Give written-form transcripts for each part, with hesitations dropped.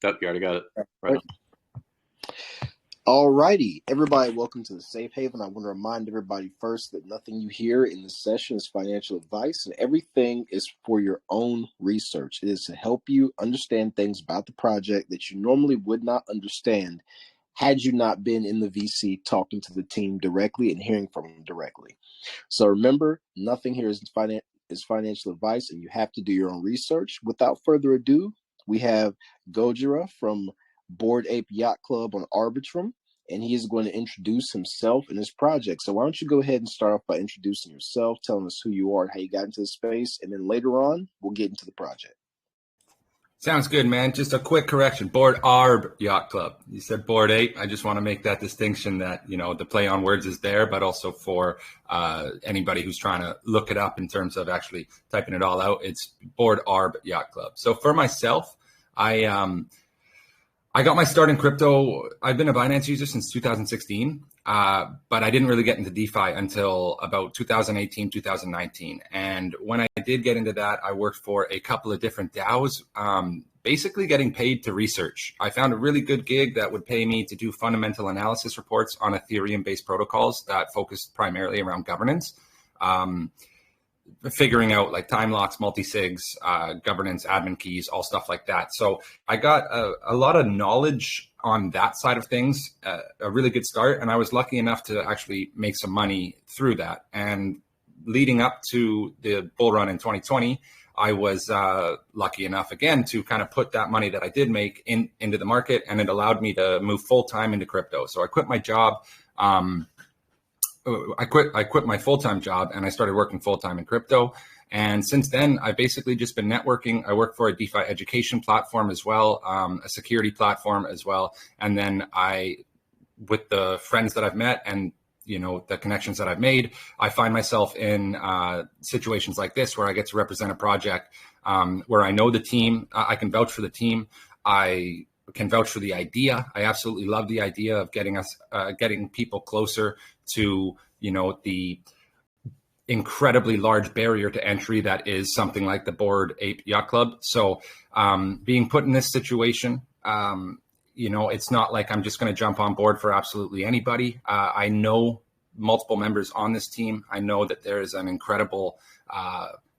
Yep, you already got it. Right Right. All righty, everybody, welcome to the Safe Haven. I want to remind everybody first that nothing you hear in this session is financial advice, and everything is for your own research. It is to help you understand things about the project that you normally would not understand had you not been in the VC talking to the team directly and hearing from them directly. So remember, nothing here is financial advice, and you have to do your own research. Without further ado, we have Gojira from Bored Ape Yacht Club on Arbitrum, and he is going to introduce himself and his project. So why don't you go ahead and start off by introducing yourself, telling us who you are and how you got into the space, and then later on, we'll get into the project. Sounds good, man. Just a quick correction. Bored Arb Yacht Club. You said Bored Ape. I just want to make that distinction that, the play on words is there, but also for anybody who's trying to look it up in terms of actually typing it all out, it's Bored Arb Yacht Club. So for myself, I got my start in crypto. I've been a Binance user since 2016, but I didn't really get into DeFi until about 2018, 2019. And when I did get into that, I worked for a couple of different DAOs, basically getting paid to research. I found a really good gig that would pay me to do fundamental analysis reports on Ethereum-based protocols that focused primarily around governance. Figuring out like time locks, multi-sigs, governance, admin keys, all stuff like that. So I got a lot of knowledge on that side of things, a really good start. And I was lucky enough to actually make some money through that. And leading up to the bull run in 2020, I was lucky enough again to kind of put that money that I did make into the market, and it allowed me to move full-time into crypto. So I quit my job. I quit my full-time job and I started working full-time in crypto. And since then, I've basically just been networking. I work for a DeFi education platform as well, a security platform as well. And then with the friends that I've met and, the connections that I've made, I find myself in situations like this where I get to represent a project where I know the team. I can vouch for the team. I can vouch for the idea. I absolutely love the idea of getting people closer to, the incredibly large barrier to entry that is something like the Bored Ape Yacht Club. So being put in this situation, it's not like I'm just going to jump on board for absolutely anybody. I know multiple members on this team. I know that there is an incredible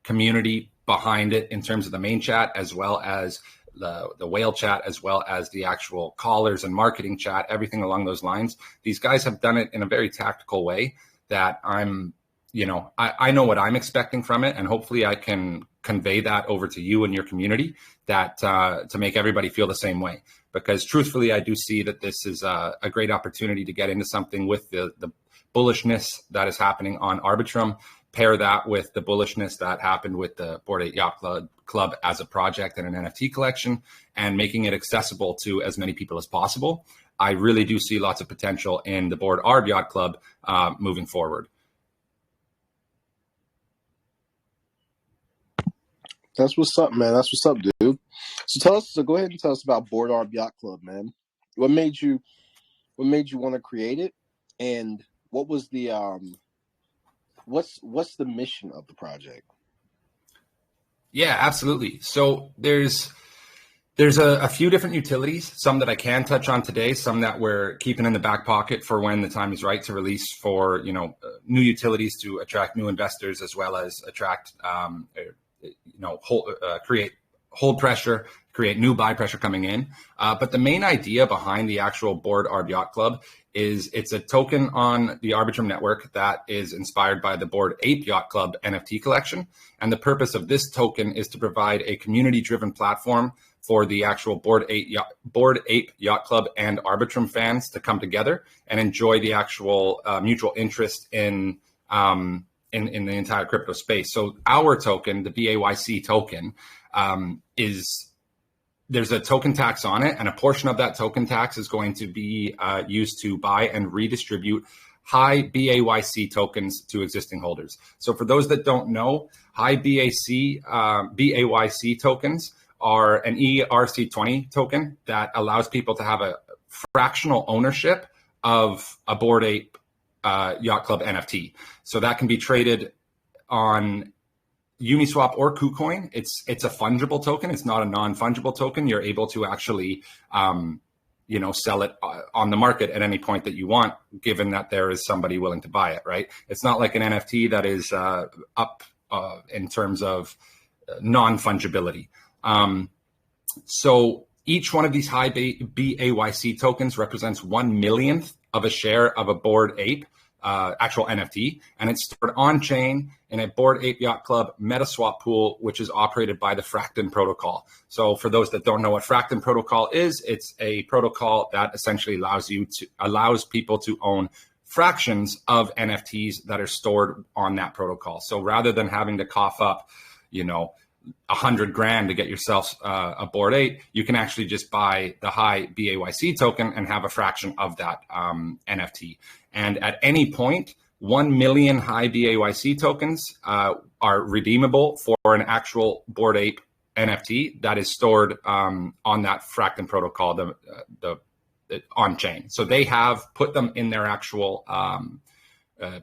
community behind it in terms of the main chat, as well as the whale chat, as well as the actual callers and marketing chat, everything along those lines. These guys have done it in a very tactical way that I know what I'm expecting from it. And hopefully I can convey that over to you and your community to make everybody feel the same way. Because truthfully, I do see that this is a great opportunity to get into something with the bullishness that is happening on Arbitrum. Pair that with the bullishness that happened with the Bored Ape Yacht Club as a project and an NFT collection, and making it accessible to as many people as possible. I really do see lots of potential in the Bored Arb Yacht Club moving forward. That's what's up, man. That's what's up, dude. So go ahead and tell us about Bored Arb Yacht Club, man. What made you want to create it, and what was the what's the mission of the project? Yeah, absolutely. So there's a few different utilities, some that I can touch on today, some that we're keeping in the back pocket for when the time is right to release for, new utilities to attract new investors, as well as attract, create hold pressure, create new buy pressure coming in. But the main idea behind the actual Bored Arb Yacht Club is it's a token on the Arbitrum network that is inspired by the Bored Ape Yacht Club NFT collection. And the purpose of this token is to provide a community-driven platform for the actual Bored Ape Yacht Club and Arbitrum fans to come together and enjoy the actual mutual interest in the entire crypto space. So our token, the BAYC token, there's a token tax on it, and a portion of that token tax is going to be used to buy and redistribute high BAYC tokens to existing holders. So for those that don't know, high BAYC tokens are an ERC20 token that allows people to have a fractional ownership of a Bored Ape Yacht Club NFT. So that can be traded on Uniswap or KuCoin, it's a fungible token. It's not a non-fungible token. You're able to actually, sell it on the market at any point that you want, given that there is somebody willing to buy it, right? It's not like an NFT that is up in terms of non-fungibility. So each one of these high BAYC tokens represents 1/1,000,000th of a share of a Bored Ape actual NFT, and it's stored on chain in a Bored Ape Yacht Club Metaswap pool, which is operated by the Fracton protocol. So for those that don't know what Fracton protocol is, it's a protocol that essentially allows people to own fractions of NFTs that are stored on that protocol. So rather than having to cough up, $100,000 to get yourself a Bored Ape, you can actually just buy the high BAYC token and have a fraction of that NFT. And at any point, 1,000,000 high BAYC tokens are redeemable for an actual Bored Ape NFT that is stored on that Fracton protocol, the on chain. So they have put them in their actual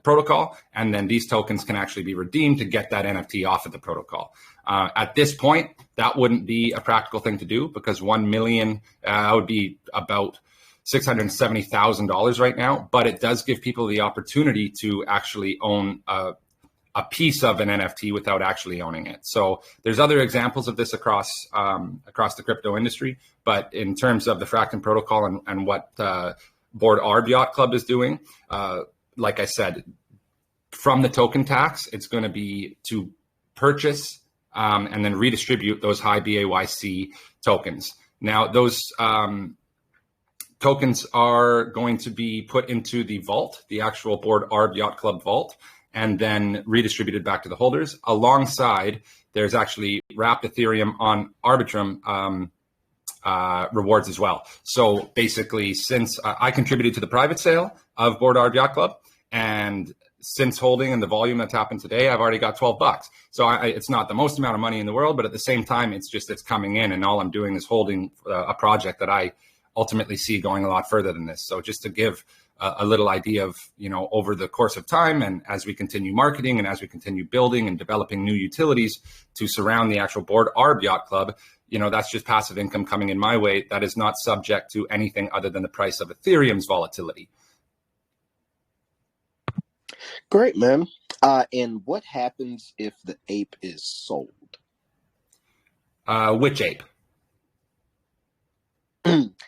protocol, and then these tokens can actually be redeemed to get that NFT off of the protocol. At this point, that wouldn't be a practical thing to do, because 1,000,000 would be about $670,000 right now, but it does give people the opportunity to actually own a piece of an NFT without actually owning it. So there's other examples of this across the crypto industry, but in terms of the Fracton protocol and what Bored Arb Yacht Club is doing, like I said, from the token tax, it's going to be to purchase and then redistribute those high BAYC tokens. Now, those tokens are going to be put into the vault, the actual Bored Arb Yacht Club vault, and then redistributed back to the holders. Alongside, there's actually wrapped Ethereum on Arbitrum rewards as well. So basically, since I contributed to the private sale of Bored Arb Yacht Club, and since holding and the volume that's happened today, I've already got $12. So it's not the most amount of money in the world, but at the same time, it's coming in, and all I'm doing is holding a project that I ultimately see going a lot further than this. So just to give a little idea of, over the course of time, and as we continue marketing and as we continue building and developing new utilities to surround the actual Bored Arb Yacht Club, that's just passive income coming in my way that is not subject to anything other than the price of Ethereum's volatility. Great, man. And what happens if the ape is sold? Which ape?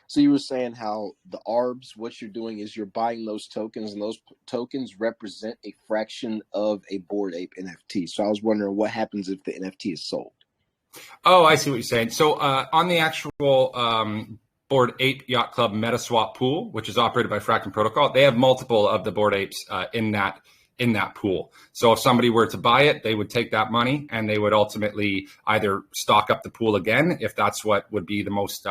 So you were saying how the ARBs, what you're doing is you're buying those tokens, and those tokens represent a fraction of a Bored Ape NFT. So I was wondering what happens if the NFT is sold. Oh, I see what you're saying. So on the actual Bored Ape Yacht Club Metaswap pool, which is operated by Fracton Protocol, they have multiple of the Bored Apes in that pool. So if somebody were to buy it, they would take that money and they would ultimately either stock up the pool again, if that's what would be the most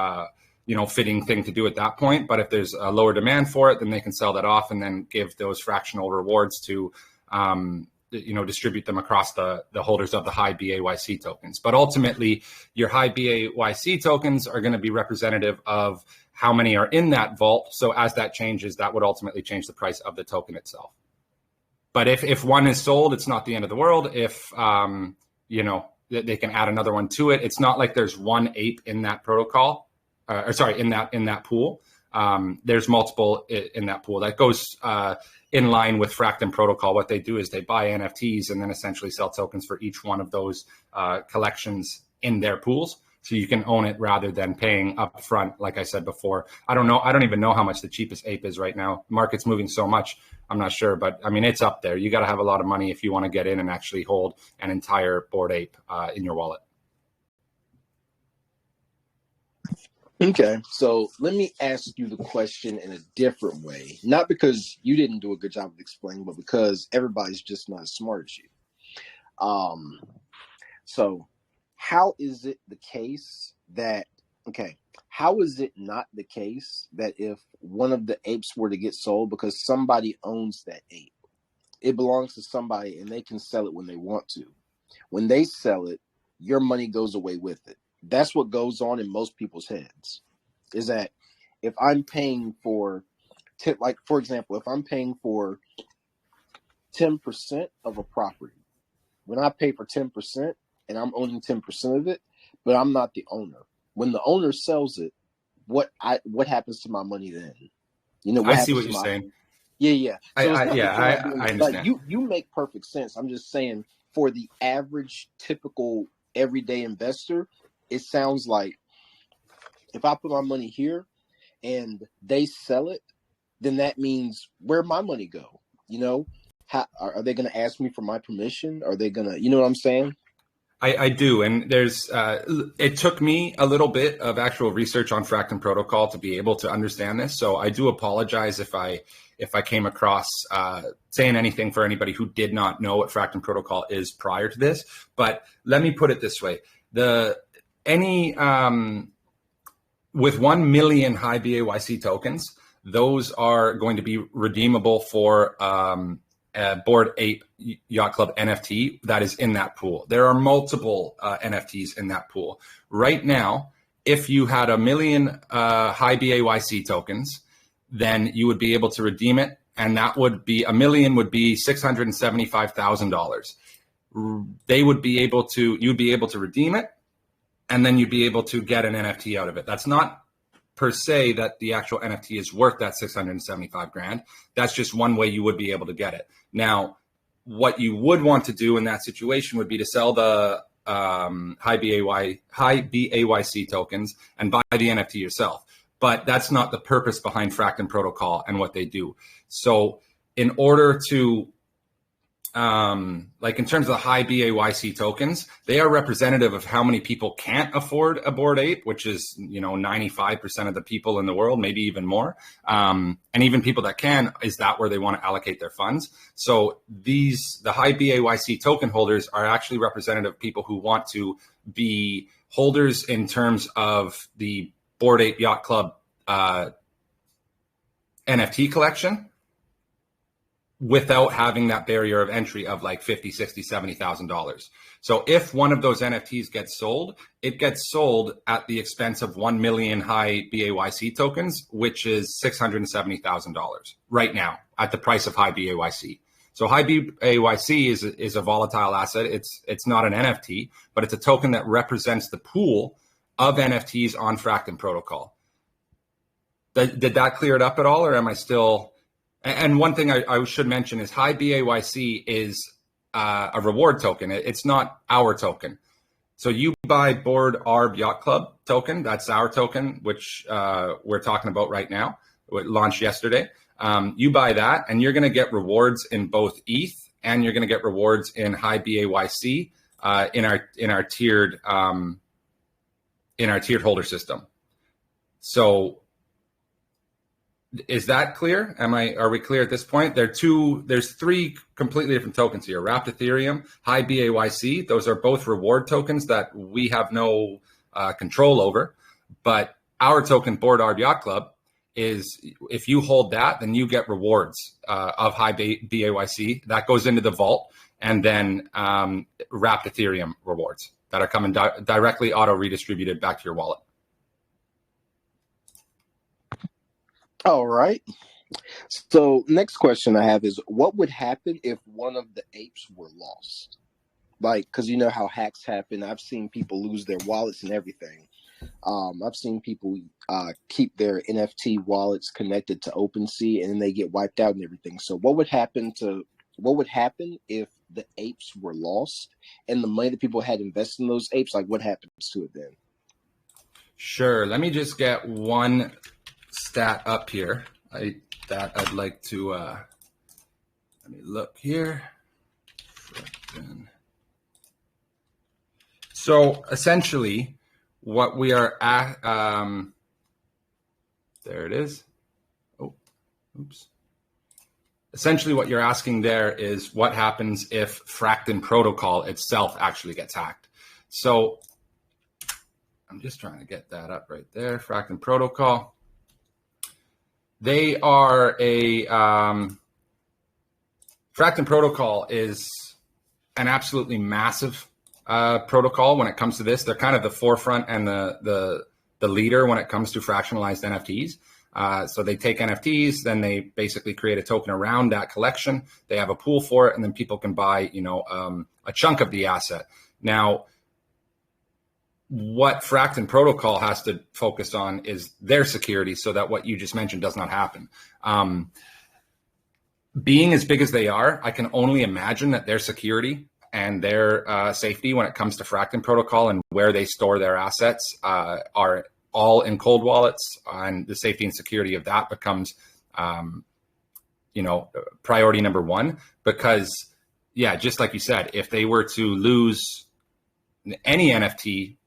fitting thing to do at that point. But if there's a lower demand for it, then they can sell that off and then give those fractional rewards to distribute them across the holders of the high BAYC tokens. But ultimately, your high BAYC tokens are going to be representative of how many are in that vault. So as that changes, that would ultimately change the price of the token itself. But if one is sold, it's not the end of the world. If they can add another one to it. It's not like there's one ape in that protocol, in that pool. There's multiple in that pool. That goes in line with Fracton Protocol. What they do is they buy NFTs and then essentially sell tokens for each one of those collections in their pools. So you can own it rather than paying upfront. Like I said before, I don't even know how much the cheapest ape is right now. Market's moving so much, I'm not sure, but I mean, it's up there. You got to have a lot of money if you want to get in and actually hold an entire Bored Ape in your wallet. Okay, so let me ask you the question in a different way. Not because you didn't do a good job of explaining, but because everybody's just not as smart as you. So how is it the case that, how is it not the case that if one of the apes were to get sold, because somebody owns that ape, it belongs to somebody and they can sell it when they want to. When they sell it, your money goes away with it. That's what goes on in most people's heads, is that if I'm paying for, for example, if I'm paying for 10% of a property, when I pay for 10% and I'm owning 10% of it, but I'm not the owner. When the owner sells it, what happens to my money then? You know, what I see happens what to you're my saying. yeah. So it's not Yeah, that you're not doing I like understand. you make perfect sense. I'm just saying for the average typical everyday investor, it sounds like if I put my money here and they sell it, then that means where my money go? You know, how are they going to ask me for my permission? Are they going to, you know what I'm saying? I do, and there's. It took me a little bit of actual research on Fractal Protocol to be able to understand this. So I do apologize if I came across saying anything for anybody who did not know what Fractal Protocol is prior to this. But let me put it this way: with 1 million high BAYC tokens, those are going to be redeemable for Bored Ape Yacht Club NFT that is in that pool. There are multiple NFTs in that pool. Right now, if you had 1 million high BAYC tokens, then you would be able to redeem it, and that would be $1 million would be $675,000. You'd be able to redeem it, and then you'd be able to get an NFT out of it. That's not per se that the actual NFT is worth that 675 grand. That's just one way you would be able to get it. Now, what you would want to do in that situation would be to sell the high BAYC tokens and buy the NFT yourself. But that's not the purpose behind Fractal Protocol and what they do. So in order to like in terms of the high BAYC tokens, they are representative of how many people can't afford a Bored Ape, which is 95% of the people in the world, maybe even more. And even people that can, is that where they want to allocate their funds? So the high BAYC token holders are actually representative of people who want to be holders in terms of the Bored Ape Yacht Club NFT collection, without having that barrier of entry of like $50,000, $60,000, $70,000. So if one of those NFTs gets sold, it gets sold at the expense of 1 million high BAYC tokens, which is $670,000 right now at the price of high BAYC. So high BAYC is a volatile asset. It's not an NFT, but it's a token that represents the pool of NFTs on Fractal Protocol. Did that clear it up at all, or am I still? And one thing I should mention is high BAYC is a reward token. It's not our token. So you buy Bored Arb Yacht Club token. That's our token, which we're talking about right now. It launched yesterday. You buy that, and you're going to get rewards in both ETH, and you're going to get rewards in high BAYC in our tiered holder system. So. Is that clear? Are we clear at this point? There's three completely different tokens here. Wrapped Ethereum, high BAYC. Those are both reward tokens that we have no control over. But our token, Bored Arb Yacht Club, is if you hold that, then you get rewards of high BAYC. That goes into the vault, and then Wrapped Ethereum rewards that are coming directly auto redistributed back to your wallet. All right. So next question I have is, what would happen if one of the apes were lost? Like, because you know how hacks happen. I've seen people lose their wallets and everything. I've seen people keep their NFT wallets connected to OpenSea and then they get wiped out and everything. So what would happen if the apes were lost and the money that people had invested in those apes? Like, what happens to it then? Sure. Let me just get one stat up here I'd like to let me look here. So essentially what we are at, there it is. Oh, oops. Essentially what you're asking there is what happens if Fractal Protocol itself actually gets hacked. So I'm just trying to get that up right there. Fractal Protocol. They are Fractal Protocol is an absolutely massive protocol when it comes to this. They're kind of the forefront and the leader when it comes to fractionalized NFTs. So they take NFTs, then they basically create a token around that collection. They have a pool for it, and then people can buy, a a chunk of the asset. Now, what Fractal Protocol has to focus on is their security so that what you just mentioned does not happen. Being as big as they are, I can only imagine that their security and their safety when it comes to Fractal Protocol and where they store their assets are all in cold wallets, and the safety and security of that becomes, priority number one. Because, yeah, just like you said, if they were to lose any NFT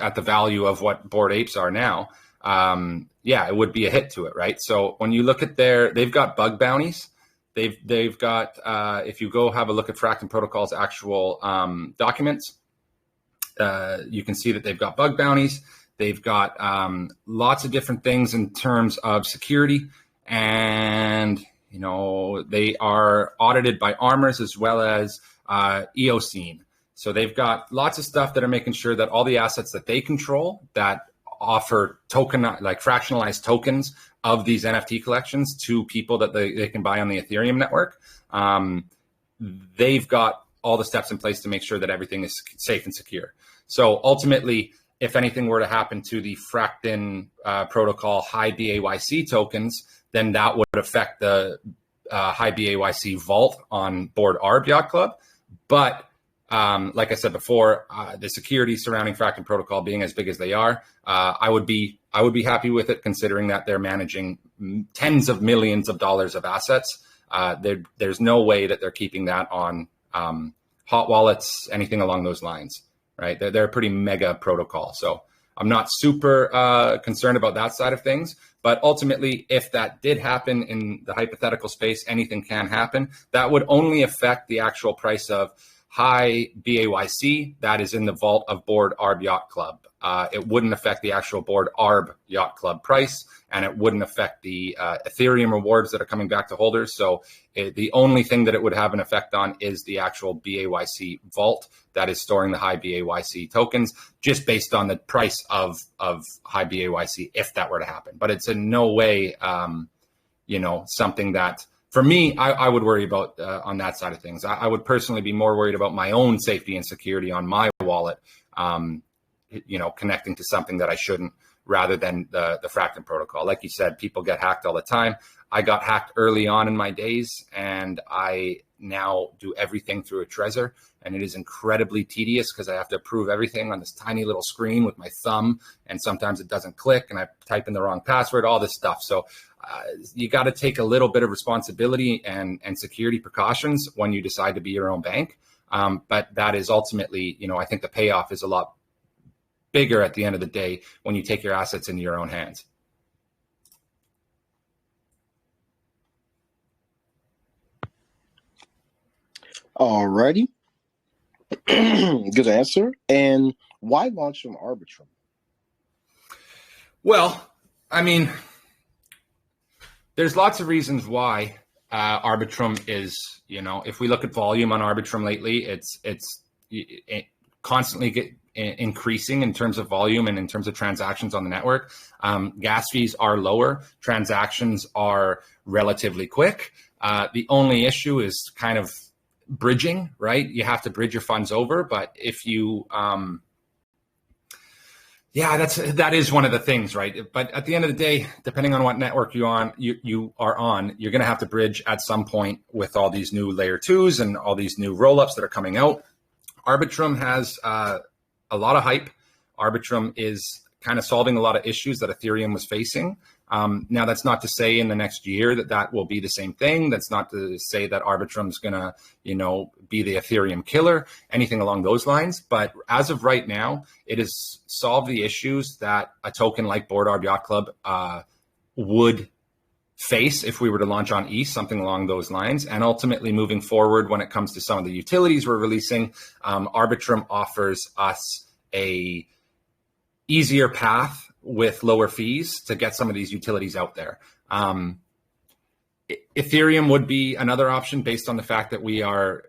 at the value of what Bored Apes are now, it would be a hit to it, right? So when you look at they've got bug bounties. They've got, if you go have a look at Fractal Protocol's actual documents, you can see that they've got bug bounties. They've got lots of different things in terms of security, and they are audited by Armors as well as EOScene. So they've got lots of stuff that are making sure that all the assets that they control that offer fractionalized tokens of these NFT collections to people that they can buy on the Ethereum network. They've got all the steps in place to make sure that everything is safe and secure. So ultimately, if anything were to happen to the Fractal Protocol high BAYC tokens, then that would affect the high BAYC vault on board Arb Yacht Club. But like I said before, the security surrounding Fractal Protocol being as big as they are, I would be happy with it, considering that they're managing tens of millions of dollars of assets. There's no way that they're keeping that on hot wallets, anything along those lines, right? They're a pretty mega protocol. So I'm not super concerned about that side of things. But ultimately, if that did happen in the hypothetical space, anything can happen. That would only affect the actual price of high BAYC that is in the vault of board Arb Yacht Club. It wouldn't affect the actual board Arb Yacht Club price, and it wouldn't affect the Ethereum rewards that are coming back to holders. So the only thing that it would have an effect on is the actual BAYC vault that is storing the high BAYC tokens, just based on the price of high BAYC if that were to happen. But it's in no way, something that, for me, I would worry about on that side of things. I would personally be more worried about my own safety and security on my wallet, connecting to something that I shouldn't, rather than the Fractal Protocol. Like you said, people get hacked all the time. I got hacked early on in my days, and I now do everything through a Trezor, and it is incredibly tedious because I have to approve everything on this tiny little screen with my thumb, and sometimes it doesn't click, and I type in the wrong password, all this stuff. So you got to take a little bit of responsibility and security precautions when you decide to be your own bank. But that is ultimately, I think the payoff is a lot bigger at the end of the day when you take your assets into your own hands. All righty. Good answer. And why launch from Arbitrum? Well, I mean, there's lots of reasons why Arbitrum is, if we look at volume on Arbitrum lately, it's constantly increasing in terms of volume and in terms of transactions on the network. Gas fees are lower. Transactions are relatively quick. The only issue is kind of bridging, right? You have to bridge your funds over, but if you, that is one of the things, right? But at the end of the day, depending on what network you are on, you're going to have to bridge at some point with all these new layer 2s and all these new rollups that are coming out. Arbitrum has a lot of hype. Arbitrum is kind of solving a lot of issues that Ethereum was facing. Now, that's not to say in the next year that will be the same thing. That's not to say that Arbitrum's going to, be the Ethereum killer, anything along those lines. But as of right now, it has solved the issues that a token like Bored Arb Yacht Club would face if we were to launch on ETH, something along those lines. And ultimately, moving forward, when it comes to some of the utilities we're releasing, Arbitrum offers us a easier path with lower fees to get some of these utilities out there. Ethereum would be another option based on the fact that we are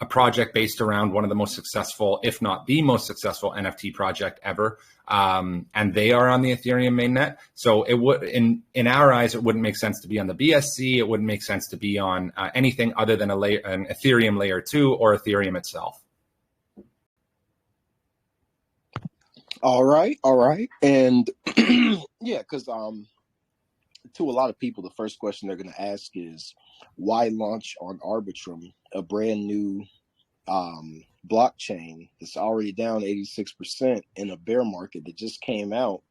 a project based around one of the most successful, if not the most successful NFT project ever. And they are on the Ethereum mainnet. So it would, in our eyes, it wouldn't make sense to be on the BSC. It wouldn't make sense to be on anything other than an Ethereum layer 2 or Ethereum itself. All right. And yeah, because to a lot of people, the first question they're going to ask is, why launch on Arbitrum, a brand new blockchain that's already down 86% in a bear market that just came out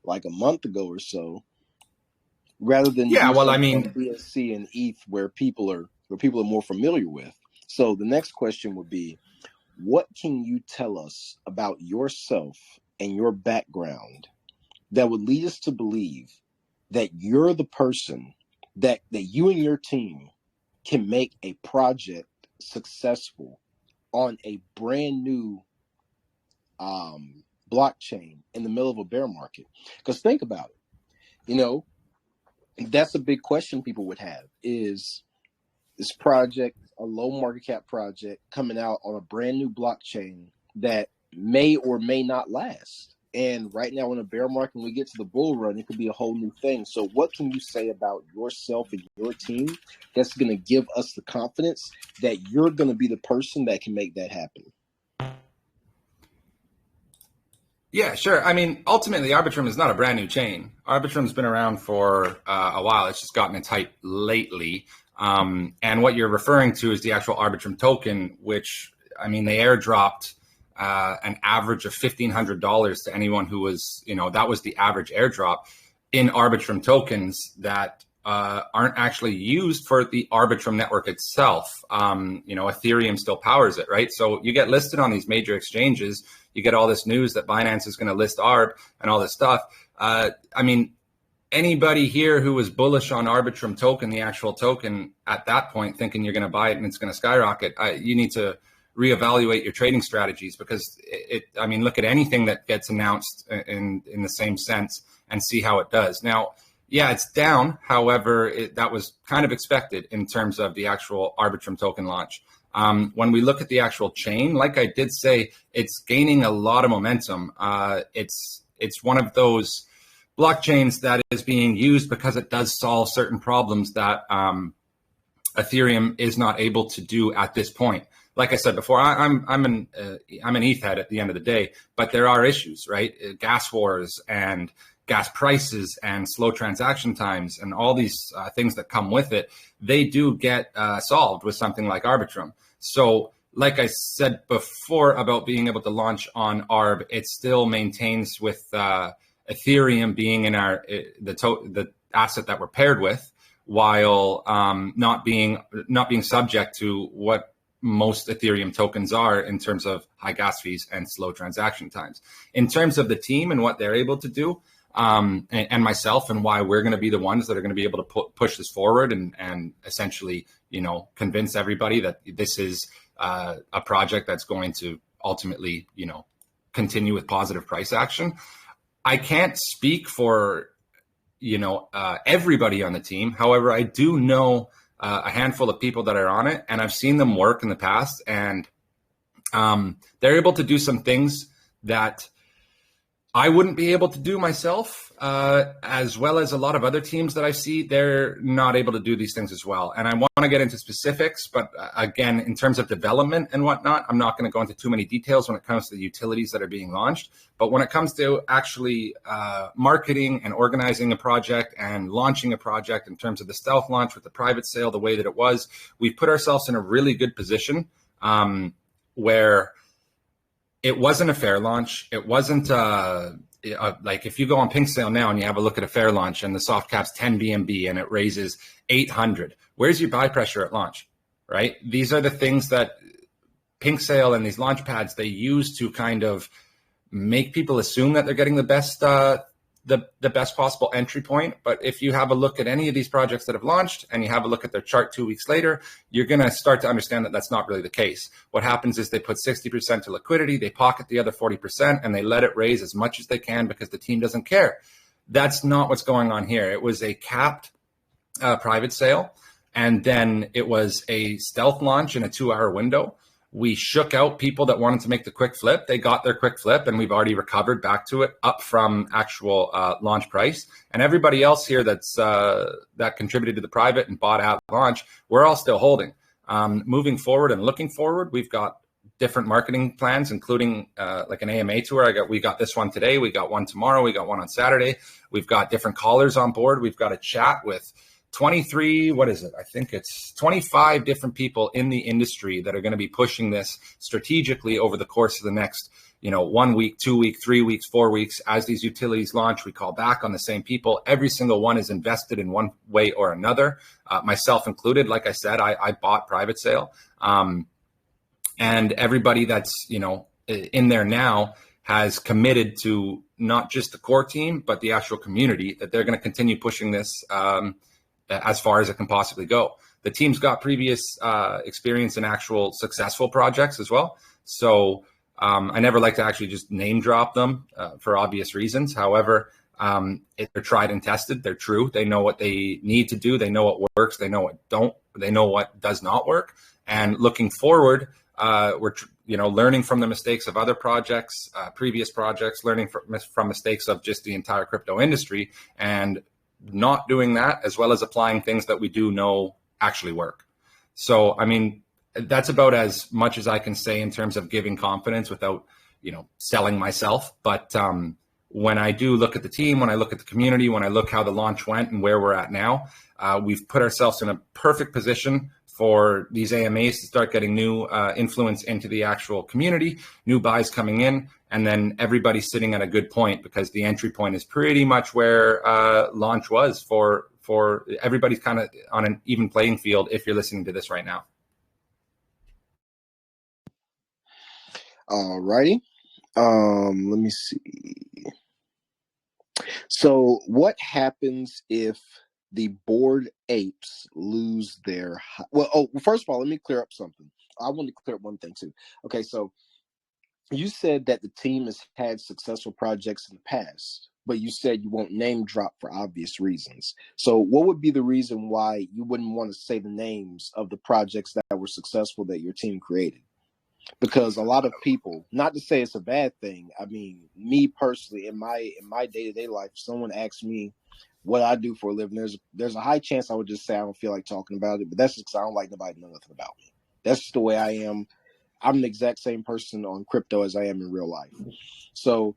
like a month ago or so, rather than BSC and ETH where people are more familiar with. So the next question would be, what can you tell us about yourself and your background that would lead us to believe that you're the person that you and your team can make a project successful on a brand new blockchain in the middle of a bear market? Because think about it, that's a big question people would have. Is this project a low market cap project coming out on a brand new blockchain that may or may not last? And right now in a bear market, when we get to the bull run, it could be a whole new thing. So what can you say about yourself and your team that's going to give us the confidence that you're going to be the person that can make that happen? Yeah, sure. I mean, ultimately, Arbitrum is not a brand new chain. Arbitrum's been around for a while. It's just gotten its hype lately. And what you're referring to is the actual Arbitrum token, which, I mean, they airdropped an average of $1,500 to anyone who was, that was the average airdrop in Arbitrum tokens that aren't actually used for the Arbitrum network itself. Ethereum still powers it, right? So you get listed on these major exchanges. You get all this news that Binance is going to list Arb and all this stuff. I mean, anybody here who was bullish on Arbitrum token, the actual token at that point, thinking you're going to buy it and it's going to skyrocket, you need to reevaluate your trading strategies, because look at anything that gets announced in the same sense and see how it does. Now, yeah, it's down. However, that was kind of expected in terms of the actual Arbitrum token launch. When we look at the actual chain, like I did say, it's gaining a lot of momentum. It's one of those blockchains that is being used because it does solve certain problems that Ethereum is not able to do at this point. Like I said before, I'm an ETH head at the end of the day, but there are issues, right? Gas wars and gas prices and slow transaction times and all these things that come with it, they do get solved with something like Arbitrum. So like I said before about being able to launch on Arb, it still maintains with Ethereum being in the asset that we're paired with, while not being subject to what most Ethereum tokens are in terms of high gas fees and slow transaction times. In terms of the team and what they're able to do, and myself, and why we're going to be the ones that are going to be able to push this forward and essentially, convince everybody that this is a project that's going to ultimately, continue with positive price action. I can't speak for, everybody on the team. However, I do know a handful of people that are on it, and I've seen them work in the past, and they're able to do some things that I wouldn't be able to do myself, as well as a lot of other teams that I see. They're not able to do these things as well. And I want to get into specifics, but again, in terms of development and whatnot, I'm not going to go into too many details when it comes to the utilities that are being launched. But when it comes to actually marketing and organizing a project and launching a project in terms of the stealth launch with the private sale, the way that it was, we've put ourselves in a really good position where it wasn't a fair launch. It wasn't like if you go on Pink Sale now and you have a look at a fair launch and the soft cap's 10 BNB and it raises 800. Where's your buy pressure at launch, right? These are the things that Pink Sale and these launch pads, they use to kind of make people assume that they're getting the best the best possible entry point. But if you have a look at any of these projects that have launched and you have a look at their chart 2 weeks later, you're going to start to understand that that's not really the case. What happens is they put 60% to liquidity, they pocket the other 40%, and they let it raise as much as they can because the team doesn't care. That's not what's going on here. It was a capped private sale. And then it was a stealth launch in a 2-hour window. We shook out people that wanted to make the quick flip. They got their quick flip, and we've already recovered back to it up from actual launch price. And everybody else here that contributed to the private and bought at launch, we're all still holding. Moving forward and looking forward, we've got different marketing plans, including like an AMA tour. We got this one today. We got one tomorrow. We got one on Saturday. We've got different callers on board. We've got a chat with 23, what is it? I think it's 25 different people in the industry that are going to be pushing this strategically over the course of the next, 1 week, 2 week, 3 weeks, 4 weeks. As these utilities launch, we call back on the same people. Every single one is invested in one way or another, myself included. Like I said, I bought private sale. And everybody that's, in there now has committed to not just the core team, but the actual community, that they're going to continue pushing this as far as it can possibly go. The team's got previous experience in actual successful projects as well. So I never like to actually just name drop them for obvious reasons. However, they're tried and tested. They're true. They know what they need to do. They know what works. They know what does not work. And looking forward, we're learning from the mistakes of other projects, previous projects, learning from mistakes of just the entire crypto industry, and not doing that, as well as applying things that we do know actually work. So, I mean, that's about as much as I can say in terms of giving confidence without, selling myself. But when I do look at the team, when I look at the community, when I look how the launch went and where we're at now, we've put ourselves in a perfect position for these AMAs to start getting new influence into the actual community, new buys coming in, and then everybody's sitting at a good point, because the entry point is pretty much where launch was for everybody's kind of on an even playing field if you're listening to this right now. All righty. Let me see. So what happens if the Bored Apes lose their... first of all, let me clear up something. I want to clear up one thing too. Okay, so you said that the team has had successful projects in the past, but you said you won't name drop for obvious reasons. So what would be the reason why you wouldn't want to say the names of the projects that were successful that your team created? Because a lot of people, not to say it's a bad thing, I mean, me personally, in my day-to-day life, if someone asks me what I do for a living, there's a high chance I would just say I don't feel like talking about it, but that's just because I don't like nobody to know nothing about me. That's just the way I am. I'm the exact same person on crypto as I am in real life. So,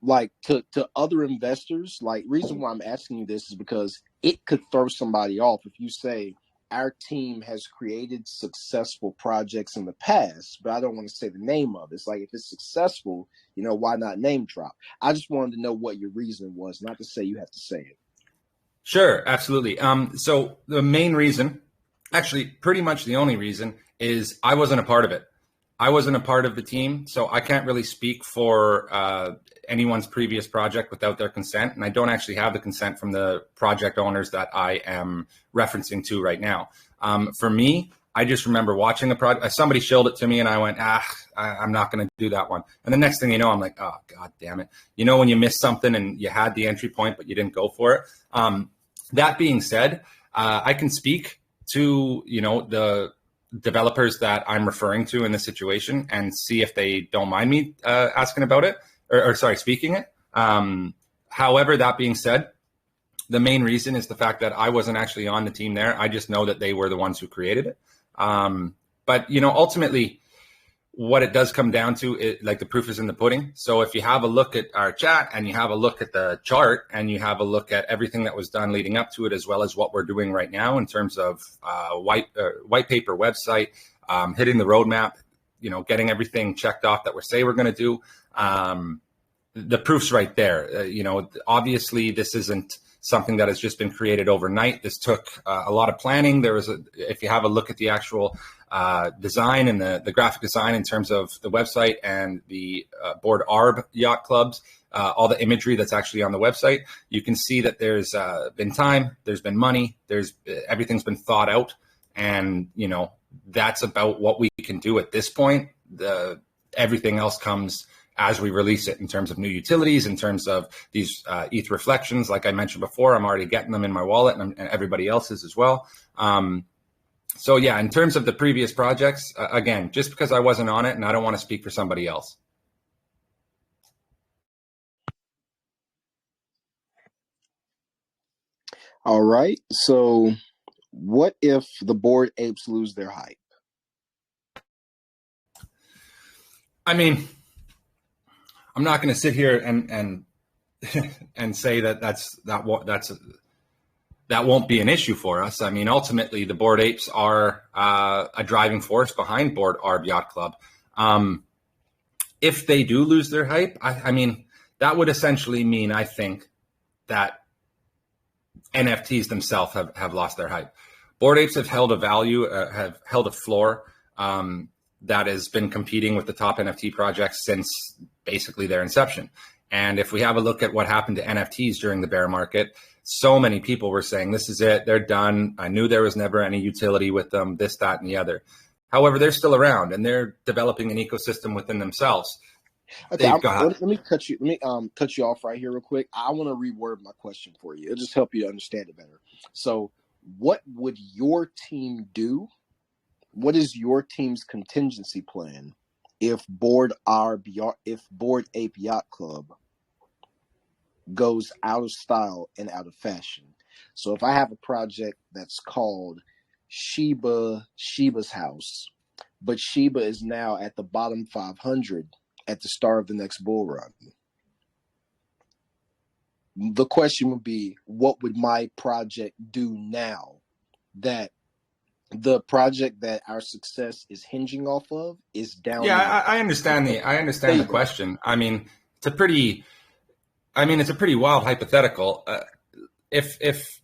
like, to other investors, like, reason why I'm asking you this is because it could throw somebody off if you say, our team has created successful projects in the past, but I don't want to say the name of it. It's like, if it's successful, why not name drop? I just wanted to know what your reason was, not to say you have to say it. Sure, absolutely. So the main reason, actually pretty much the only reason, is I wasn't a part of it. I wasn't a part of the team, so I can't really speak for anyone's previous project without their consent. And I don't actually have the consent from the project owners that I am referencing to right now. For me, I just remember watching the project. Somebody shilled it to me and I went, I'm not going to do that one. And the next thing you know, I'm like, oh, God damn it. When you miss something and you had the entry point, but you didn't go for it. That being said, I can speak to, the developers that I'm referring to in this situation and see if they don't mind me asking about it or speaking it. However, that being said, the main reason is the fact that I wasn't actually on the team there. I just know that they were the ones who created it. But, ultimately what it does come down to, like, the proof is in the pudding. So if you have a look at our chat and you have a look at the chart and you have a look at everything that was done leading up to it, as well as what we're doing right now in terms of white paper website, hitting the roadmap, getting everything checked off that we say we're going to do, the proof's right there. Obviously this isn't something that has just been created overnight. This took a lot of planning. If you have a look at the actual design and the graphic design in terms of the website and the board Arb Yacht clubs, all the imagery that's actually on the website, you can see that there's been time, there's been money, everything's been thought out, and that's about what we can do at this point. Everything else comes as we release it in terms of new utilities, in terms of these ETH reflections. Like I mentioned before, I'm already getting them in my wallet and everybody else's as well. So yeah, in terms of the previous projects, again, just because I wasn't on it and I don't want to speak for somebody else. All right. So what if the Bored Apes lose their hype? I mean, I'm not going to sit here and and say that won't be an issue for us. I mean, ultimately, the Bored Apes are a driving force behind Arb Yacht Club. If they do lose their hype, I mean, that would essentially mean, I think, that NFTs themselves have lost their hype. Bored Apes have held a value, have held a floor that has been competing with the top NFT projects since basically their inception. And if we have a look at what happened to NFTs during the bear market, so many people were saying, this is it, they're done. I knew there was never any utility with them, this, that, and the other. However, they're still around and they're developing an ecosystem within themselves. Okay, let me cut you. Let me cut you off right here real quick. I want to reword my question for you. It'll just help you to understand it better. So, what would your team do? What is your team's contingency plan if Bored Ape Yacht Club goes out of style and out of fashion? So, if I have a project that's called Shiba's House, but Shiba is now at the bottom 500 at the start of the next bull run, the question would be, what would my project do now that the project that our success is hinging off of is down? Yeah, I understand the question. I mean, it's a pretty wild hypothetical. If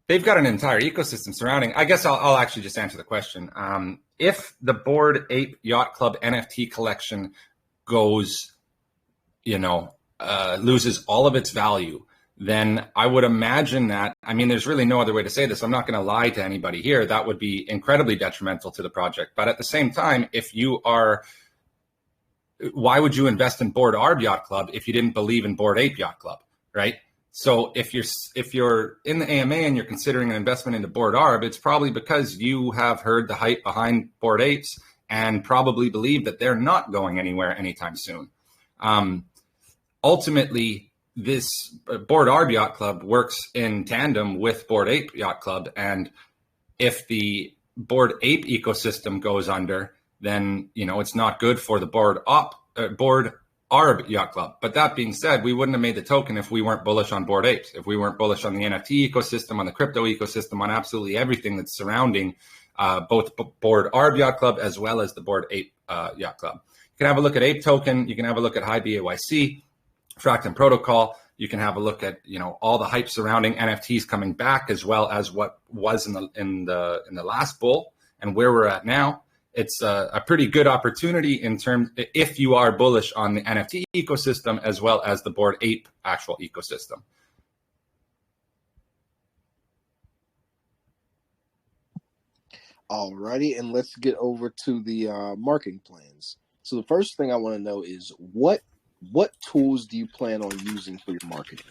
they've got an entire ecosystem surrounding, I guess I'll actually just answer the question. If the Bored Ape Yacht Club NFT collection goes, loses all of its value, then I would imagine that, I mean, there's really no other way to say this. I'm not going to lie to anybody here. That would be incredibly detrimental to the project. But at the same time, why would you invest in Bored Arb Yacht Club if you didn't believe in Bored Ape Yacht Club, right? So if you're in the AMA and you're considering an investment into Bored Arb, it's probably because you have heard the hype behind Bored Apes and probably believe that they're not going anywhere anytime soon. Ultimately, this Bored Arb Yacht Club works in tandem with Bored Ape Yacht Club. And if the Bored Ape ecosystem goes under, then, it's not good for the Bored Arb Yacht Club. But that being said, we wouldn't have made the token if we weren't bullish on Bored Apes, if we weren't bullish on the NFT ecosystem, on the crypto ecosystem, on absolutely everything that's surrounding both Bored Arb Yacht Club as well as the Bored Ape Yacht Club. You can have a look at Ape Token. You can have a look at High BAYC, Fractal Protocol. You can have a look at all the hype surrounding NFTs coming back, as well as what was in the last bull and where we're at now. It's a pretty good opportunity in terms, if you are bullish on the NFT ecosystem as well as the Bored Ape actual ecosystem. Alrighty, and let's get over to the marketing plans. So the first thing I want to know is what tools do you plan on using for your marketing?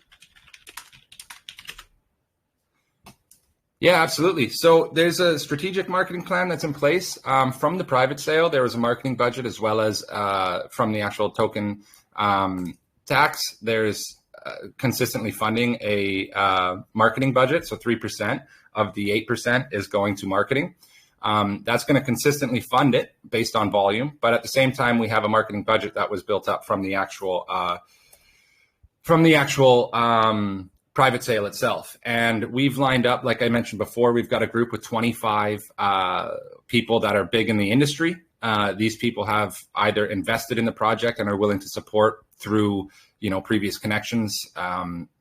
Yeah, absolutely. So there's a strategic marketing plan that's in place. From the private sale, there was a marketing budget, as well as from the actual token tax, there's consistently funding a marketing budget. So 3% of the 8% is going to marketing. That's going to consistently fund it based on volume. But at the same time, we have a marketing budget that was built up from the actual private sale itself. And we've lined up, like I mentioned before, we've got a group with 25 people that are big in the industry. These people have either invested in the project and are willing to support through previous connections,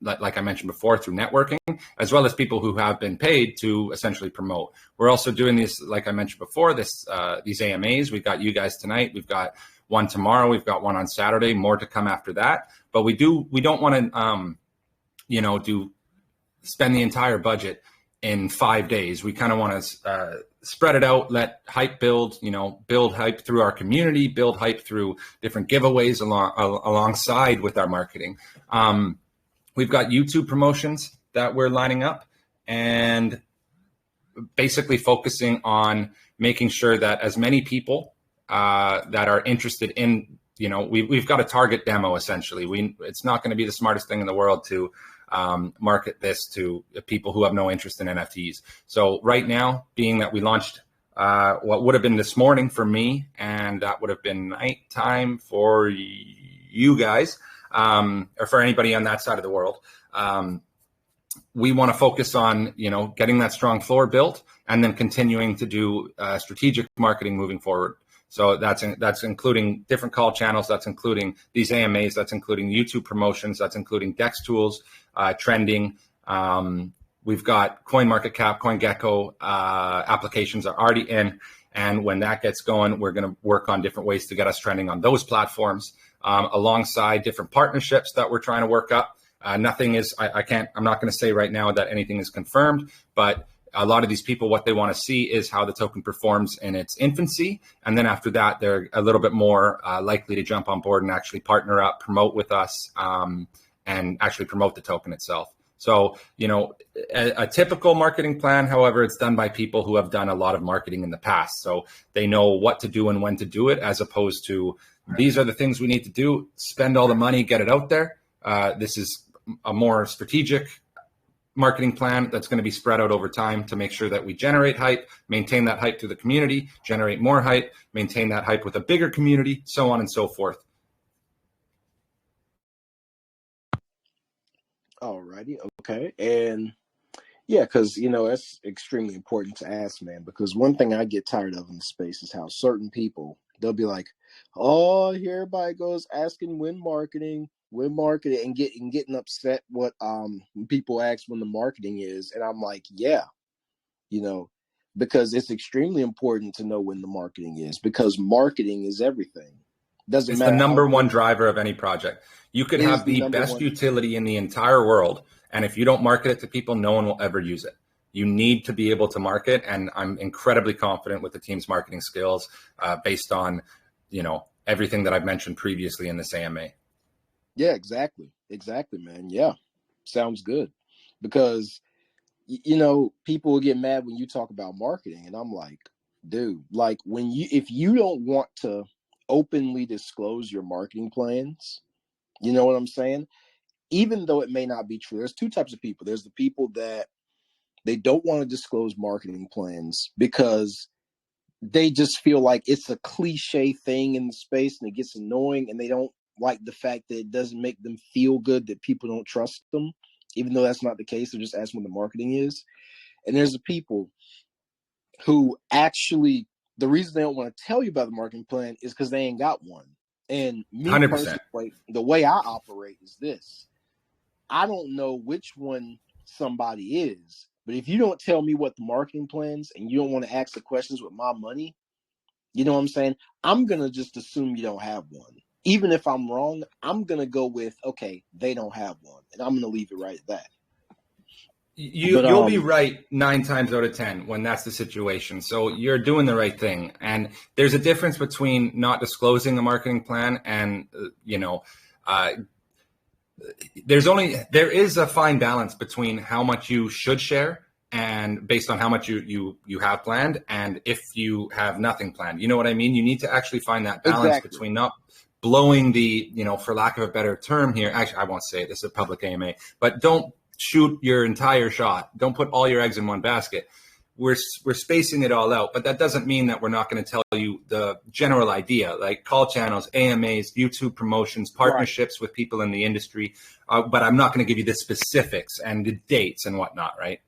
like I mentioned before, through networking, as well as people who have been paid to essentially promote. We're also doing this, like I mentioned before, these AMAs. We've got you guys tonight. We've got one tomorrow. We've got one on Saturday. More to come after that. But we don't want to, spend the entire budget in 5 days. We kind of want to spread it out, let hype build, build hype through our community, build hype through different giveaways alongside with our marketing. We've got YouTube promotions that we're lining up, and basically focusing on making sure that as many people that are interested in, we've got a target demo essentially. It's not going to be the smartest thing in the world to market this to people who have no interest in NFTs. So right now, being that we launched what would have been this morning for me, and that would have been nighttime for you guys, or for anybody on that side of the world. We want to focus on, getting that strong floor built and then continuing to do strategic marketing moving forward. So that's including different call channels. That's including these AMAs. That's including YouTube promotions. That's including DEX tools, trending. We've got CoinMarketCap, CoinGecko applications are already in. And when that gets going, we're going to work on different ways to get us trending on those platforms, alongside different partnerships that we're trying to work up. Nothing is, I'm not going to say right now that anything is confirmed, but a lot of these people, what they want to see is how the token performs in its infancy. And then after that, they're a little bit more likely to jump on board and actually partner up, promote with us, and actually promote the token itself. So, a typical marketing plan, however, it's done by people who have done a lot of marketing in the past. So they know what to do and when to do it, as opposed to these are the things we need to do, spend all the money, get it out there. This is a more strategic marketing plan that's going to be spread out over time to make sure that we generate hype, maintain that hype through the community, generate more hype, maintain that hype with a bigger community, so on and so forth. Alrighty, okay. And yeah, because, that's extremely important to ask, man, because one thing I get tired of in the space is how certain people, they'll be like, oh, here everybody goes asking when marketing, and getting upset what people ask when the marketing is. And I'm like, yeah, because it's extremely important to know when the marketing is, because marketing is everything. Doesn't matter. It's the number one driver of any project. You could have the best utility in the entire world, and if you don't market it to people, no one will ever use it. You need to be able to market, and I'm incredibly confident with the team's marketing skills based on, everything that I've mentioned previously in this AMA. Yeah, exactly, man. Yeah, sounds good. Because, people will get mad when you talk about marketing, and I'm like, dude, like if you don't want to openly disclose your marketing plans, you know what I'm saying? Even though it may not be true, there's two types of people. There's the people that they don't want to disclose marketing plans because they just feel like it's a cliche thing in the space and it gets annoying, and they don't like the fact that it doesn't make them feel good that people don't trust them, even though that's not the case. They're just asking what the marketing is. And there's the people who actually, the reason they don't want to tell you about the marketing plan is because they ain't got one. And me 100%. personally, the way I operate is this. I don't know which one somebody is, but if you don't tell me what the marketing plans and you don't want to ask the questions with my money, you know what I'm saying? I'm going to just assume you don't have one. Even if I'm wrong, I'm going to go with, okay, they don't have one. And I'm going to leave it right at that. You'll be right 9 times out of 10 when that's the situation. So you're doing the right thing. And there's a difference between not disclosing a marketing plan and, there is a fine balance between how much you should share and based on how much you have planned, and if you have nothing planned. You know what I mean? You need to actually find that balance between not blowing the, for lack of a better term here, actually, I won't say it, this is a public AMA, but don't shoot your entire shot. Don't put all your eggs in one basket. We're spacing it all out, but that doesn't mean that we're not going to tell you the general idea, like call channels, AMAs, YouTube promotions, partnerships with people in the industry. But I'm not going to give you the specifics and the dates and whatnot, right?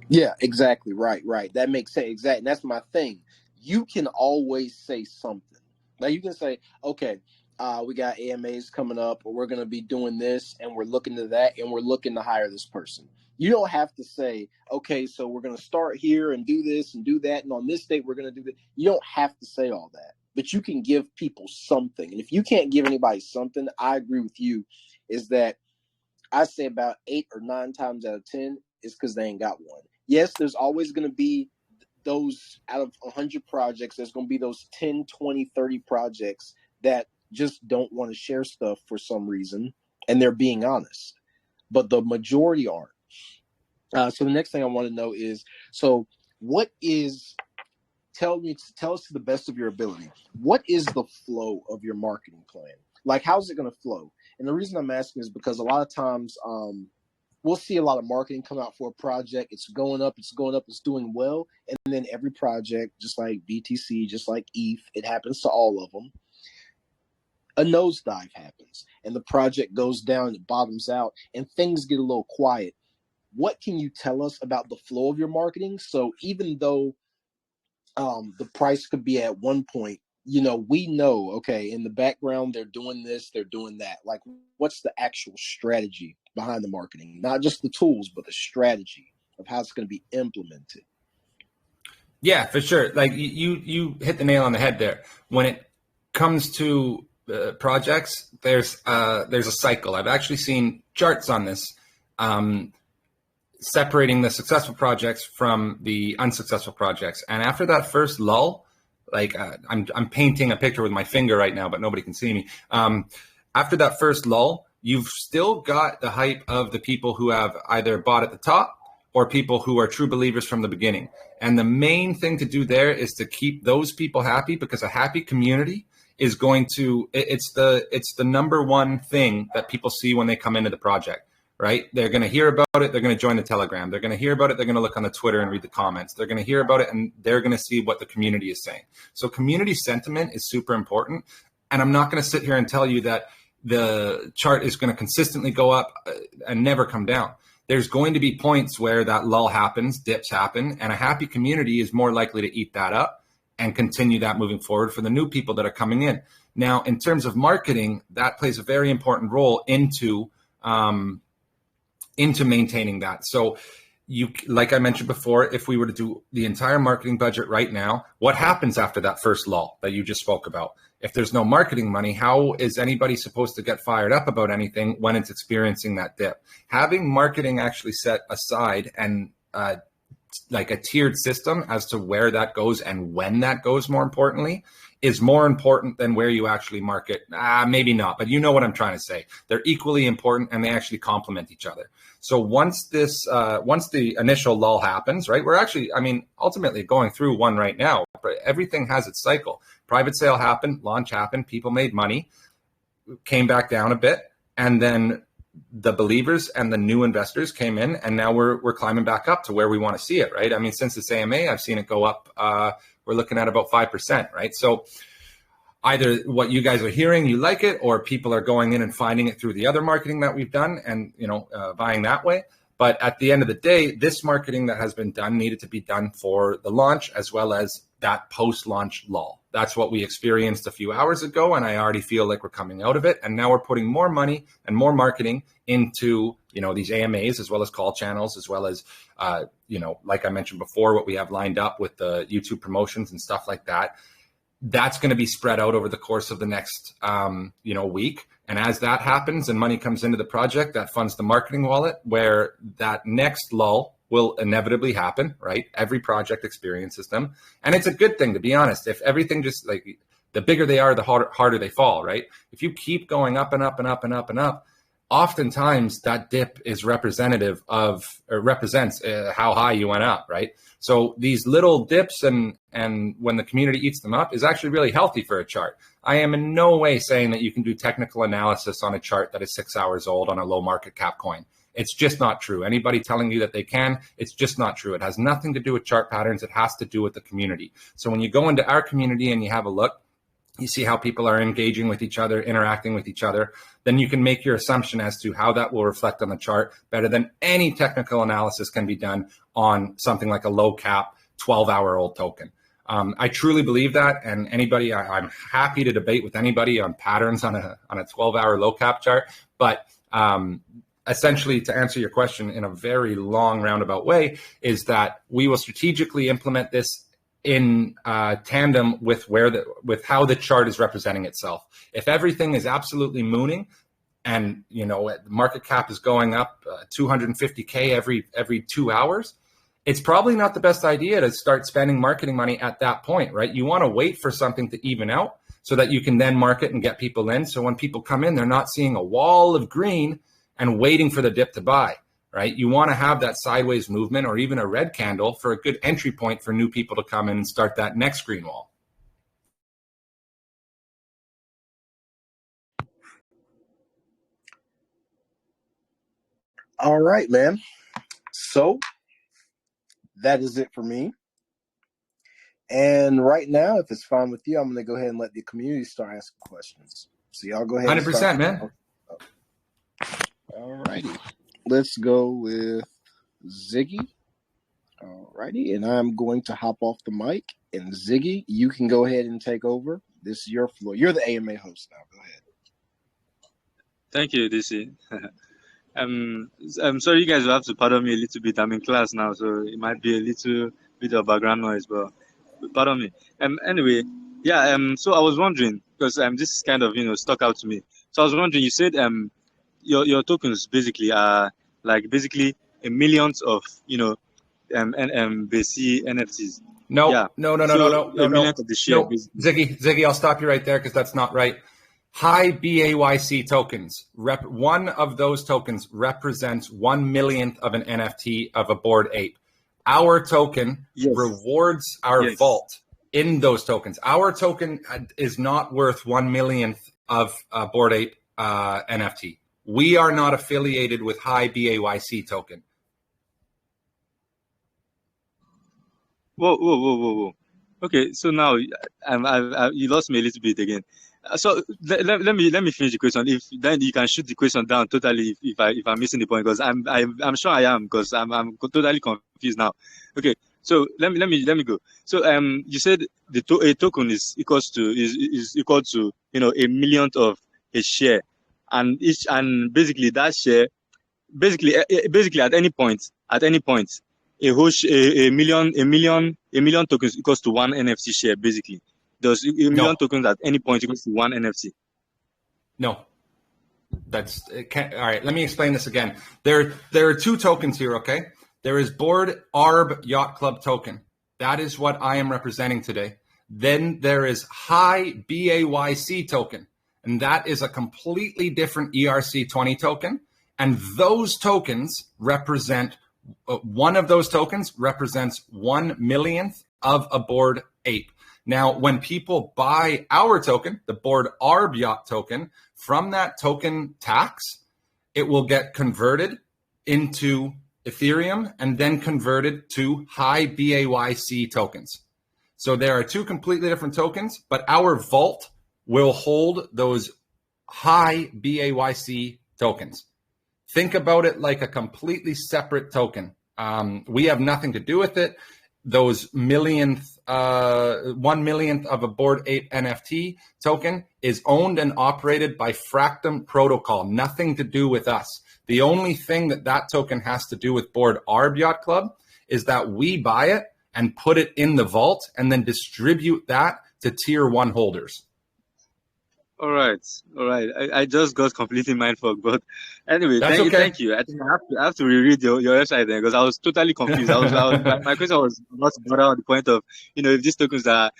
Yeah, exactly. Right. That makes sense. Exactly. And that's my thing. You can always say something. Like you can say, okay, we got AMAs coming up, or we're going to be doing this, and we're looking to that, and we're looking to hire this person. You don't have to say, okay, so we're going to start here and do this and do that, and on this date we're going to do that. You don't have to say all that, but you can give people something. And if you can't give anybody something, I agree with you, is that I say about 8 or 9 times out of 10 is because they ain't got one. Yes, there's always going to be those out of 100 projects, there's going to be those 10, 20, 30 projects that just don't want to share stuff for some reason, and they're being honest. But the majority aren't. So the next thing I want to know is, so what is, tell us to the best of your ability, what is the flow of your marketing plan? Like, how's it going to flow? And the reason I'm asking is because a lot of times we'll see a lot of marketing come out for a project. It's going up, it's doing well. And then every project, just like BTC, just like ETH, it happens to all of them. A nosedive happens and the project goes down and it bottoms out and things get a little quiet. What can you tell us about the flow of your marketing? So even though the price could be at one point, we know, okay, in the background, they're doing this, they're doing that. Like, what's the actual strategy behind the marketing? Not just the tools, but the strategy of how it's going to be implemented. Yeah, for sure. Like you hit the nail on the head there. When it comes to projects, there's a cycle. I've actually seen charts on this, separating the successful projects from the unsuccessful projects. And after that first lull, like I'm painting a picture with my finger right now, but nobody can see me. After that first lull, you've still got the hype of the people who have either bought at the top or people who are true believers from the beginning. And the main thing to do there is to keep those people happy, because a happy community is going to, it's the number one thing that people see when they come into the project. Right? They're going to hear about it. They're going to join the Telegram. They're going to hear about it. They're going to look on the Twitter and read the comments. They're going to hear about it and they're going to see what the community is saying. So community sentiment is super important. And I'm not going to sit here and tell you that the chart is going to consistently go up and never come down. There's going to be points where that lull happens, dips happen, and a happy community is more likely to eat that up and continue that moving forward for the new people that are coming in. Now, in terms of marketing, that plays a very important role into maintaining that. So you, like I mentioned before, if we were to do the entire marketing budget right now, what happens after that first lull that you just spoke about? If there's no marketing money, how is anybody supposed to get fired up about anything when it's experiencing that dip? Having marketing actually set aside and like a tiered system as to where that goes and when that goes, more importantly, is more important than where you actually market. Maybe not, but you know what I'm trying to say. They're equally important and they actually complement each other. So once the initial lull happens, right, we're actually, ultimately going through one right now, but everything has its cycle. Private sale happened, launch happened, people made money, came back down a bit, and then the believers and the new investors came in, and now we're climbing back up to where we want to see it, right? Since this AMA, I've seen it go up. We're looking at about 5%, right? So either what you guys are hearing, you like it, or people are going in and finding it through the other marketing that we've done and, buying that way. But at the end of the day, this marketing that has been done needed to be done for the launch as well as that post-launch lull. That's what we experienced a few hours ago, and I already feel like we're coming out of it. And now we're putting more money and more marketing into, these AMAs as well as call channels, as well as, like I mentioned before, what we have lined up with the YouTube promotions and stuff like that. That's going to be spread out over the course of the next, week. And as that happens and money comes into the project, that funds the marketing wallet, where that next lull will inevitably happen, right? Every project experiences them. And it's a good thing, to be honest. If everything just like, the bigger they are, the harder they fall, right? If you keep going up and up and up and up and up, oftentimes that dip is representative of, or represents how high you went up, right? So these little dips and when the community eats them up is actually really healthy for a chart. I am in no way saying that you can do technical analysis on a chart that is 6 hours old on a low market cap coin. It's just not true. Anybody telling you that they can, it's just not true. It has nothing to do with chart patterns. It has to do with the community. So when you go into our community and you have a look, you see how people are engaging with each other, interacting with each other, then you can make your assumption as to how that will reflect on the chart better than any technical analysis can be done on something like a low cap 12-hour-old token. I truly believe that, and anybody, I'm happy to debate with anybody on patterns on a 12-hour low cap chart, but essentially, to answer your question in a very long roundabout way, is that we will strategically implement this in tandem with how the chart is representing itself. If everything is absolutely mooning, and the market cap is going up 250K every 2 hours, it's probably not the best idea to start spending marketing money at that point, right? You want to wait for something to even out so that you can then market and get people in. So when people come in, they're not seeing a wall of green and waiting for the dip to buy, right? You want to have that sideways movement or even a red candle for a good entry point for new people to come in and start that next green wall. All right, man. So that is it for me. And right now, if it's fine with you, I'm going to go ahead and let the community start asking questions. So y'all go ahead. 100%, man. All righty. Let's go with Ziggy. All righty. And I'm going to hop off the mic. And Ziggy, you can go ahead and take over. This is your floor. You're the AMA host now. Go ahead. Thank you, DC. I'm sorry, you guys will have to pardon me a little bit. I'm in class now, so it might be a little bit of background noise, but pardon me. Anyway, yeah. So I was wondering, because this is kind of stuck out to me. So I was wondering, you said your tokens basically are like basically a millions of BC NFTs. No, yeah. No. A million of the share. No. Ziggy, I'll stop you right there because that's not right. High BAYC tokens. One of those tokens represents 1/1,000,000th of an NFT of a Bored Ape. Our token rewards our vault in those tokens. Our token is not worth 1/1,000,000th of a Bored Ape NFT. We are not affiliated with High BAYC token. Whoa. Okay, so now you lost me a little bit again. So let me finish the question. If then you can shoot the question down totally if I'm missing the point, because I'm sure I am, because I'm totally confused now. Okay, so let me go. So you said a token is equal to a millionth of a share, and basically that share basically at any point a million tokens equals to one NFT share basically. Does a million tokens at any point equals to one NFT? No. All right. Let me explain this again. There are two tokens here, okay? There is Bored Arb Yacht Club token. That is what I am representing today. Then there is High BAYC token, and that is a completely different ERC20 token. And those tokens represent, one of those tokens represents 1/1,000,000th of a Bored Ape. Now, when people buy our token, the Bored Arb Yacht token, from that token tax, it will get converted into Ethereum and then converted to High BAYC tokens. So there are two completely different tokens, but our vault will hold those High BAYC tokens. Think about it like a completely separate token. We have nothing to do with it. Those 1/1,000,000th of a Bored Ape NFT token is owned and operated by Fractum Protocol. Nothing to do with us. The only thing that token has to do with Bored Arb Yacht Club is that we buy it and put it in the vault and then distribute that to tier 1 holders. All right. I just got completely mindfucked, but anyway, thank you. I think I have to reread your website then, because I was totally confused. My question was not on the point of if these tokens are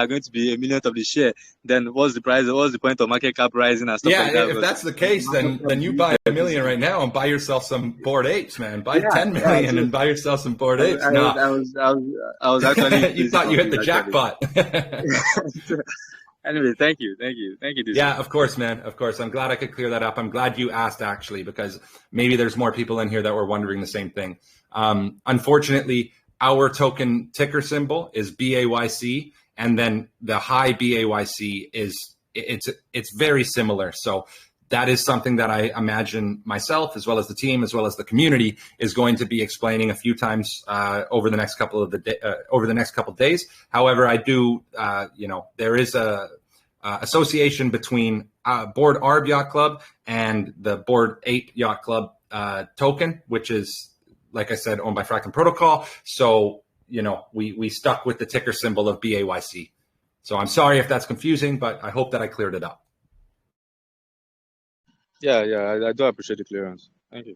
going to be a millionth of the share, then what's the price? What's the point of market cap rising and stuff like that? Yeah, if that's the case, then you buy 1 million right now and buy yourself some Bored Apes, man. Buy 10 million and buy yourself some Bored Apes. I was actually you thought you hit the jackpot. Anyway, thank you. Yeah, of course, man. Of course. I'm glad I could clear that up. I'm glad you asked, actually, because maybe there's more people in here that were wondering the same thing. Unfortunately, our token ticker symbol is BAYC, and then the High BAYC it's very similar. So that is something that I imagine myself, as well as the team, as well as the community, is going to be explaining a few times over the next couple of days. However, I do, there is a association between Bored Arb Yacht Club and the Bored Ape Yacht Club token, which is, like I said, owned by Fractum Protocol. So, we stuck with the ticker symbol of BAYC. So I'm sorry if that's confusing, but I hope that I cleared it up. Yeah, I do appreciate the clearance. Thank you.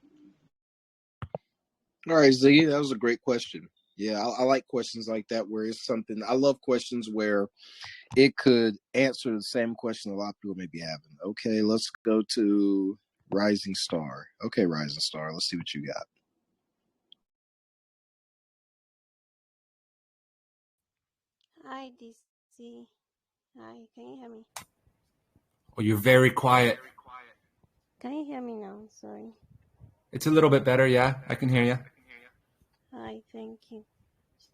All right, Ziggy, that was a great question. Yeah, I like questions like that where it's something. I love questions where it could answer the same question a lot of people may be having. Okay, let's go to Rising Star. Okay, Rising Star, let's see what you got. Hi, DC. Hi, can you hear me? Oh, you're very quiet. Can you hear me now? Sorry. It's a little bit better. Yeah, I can hear you. Hi, thank you.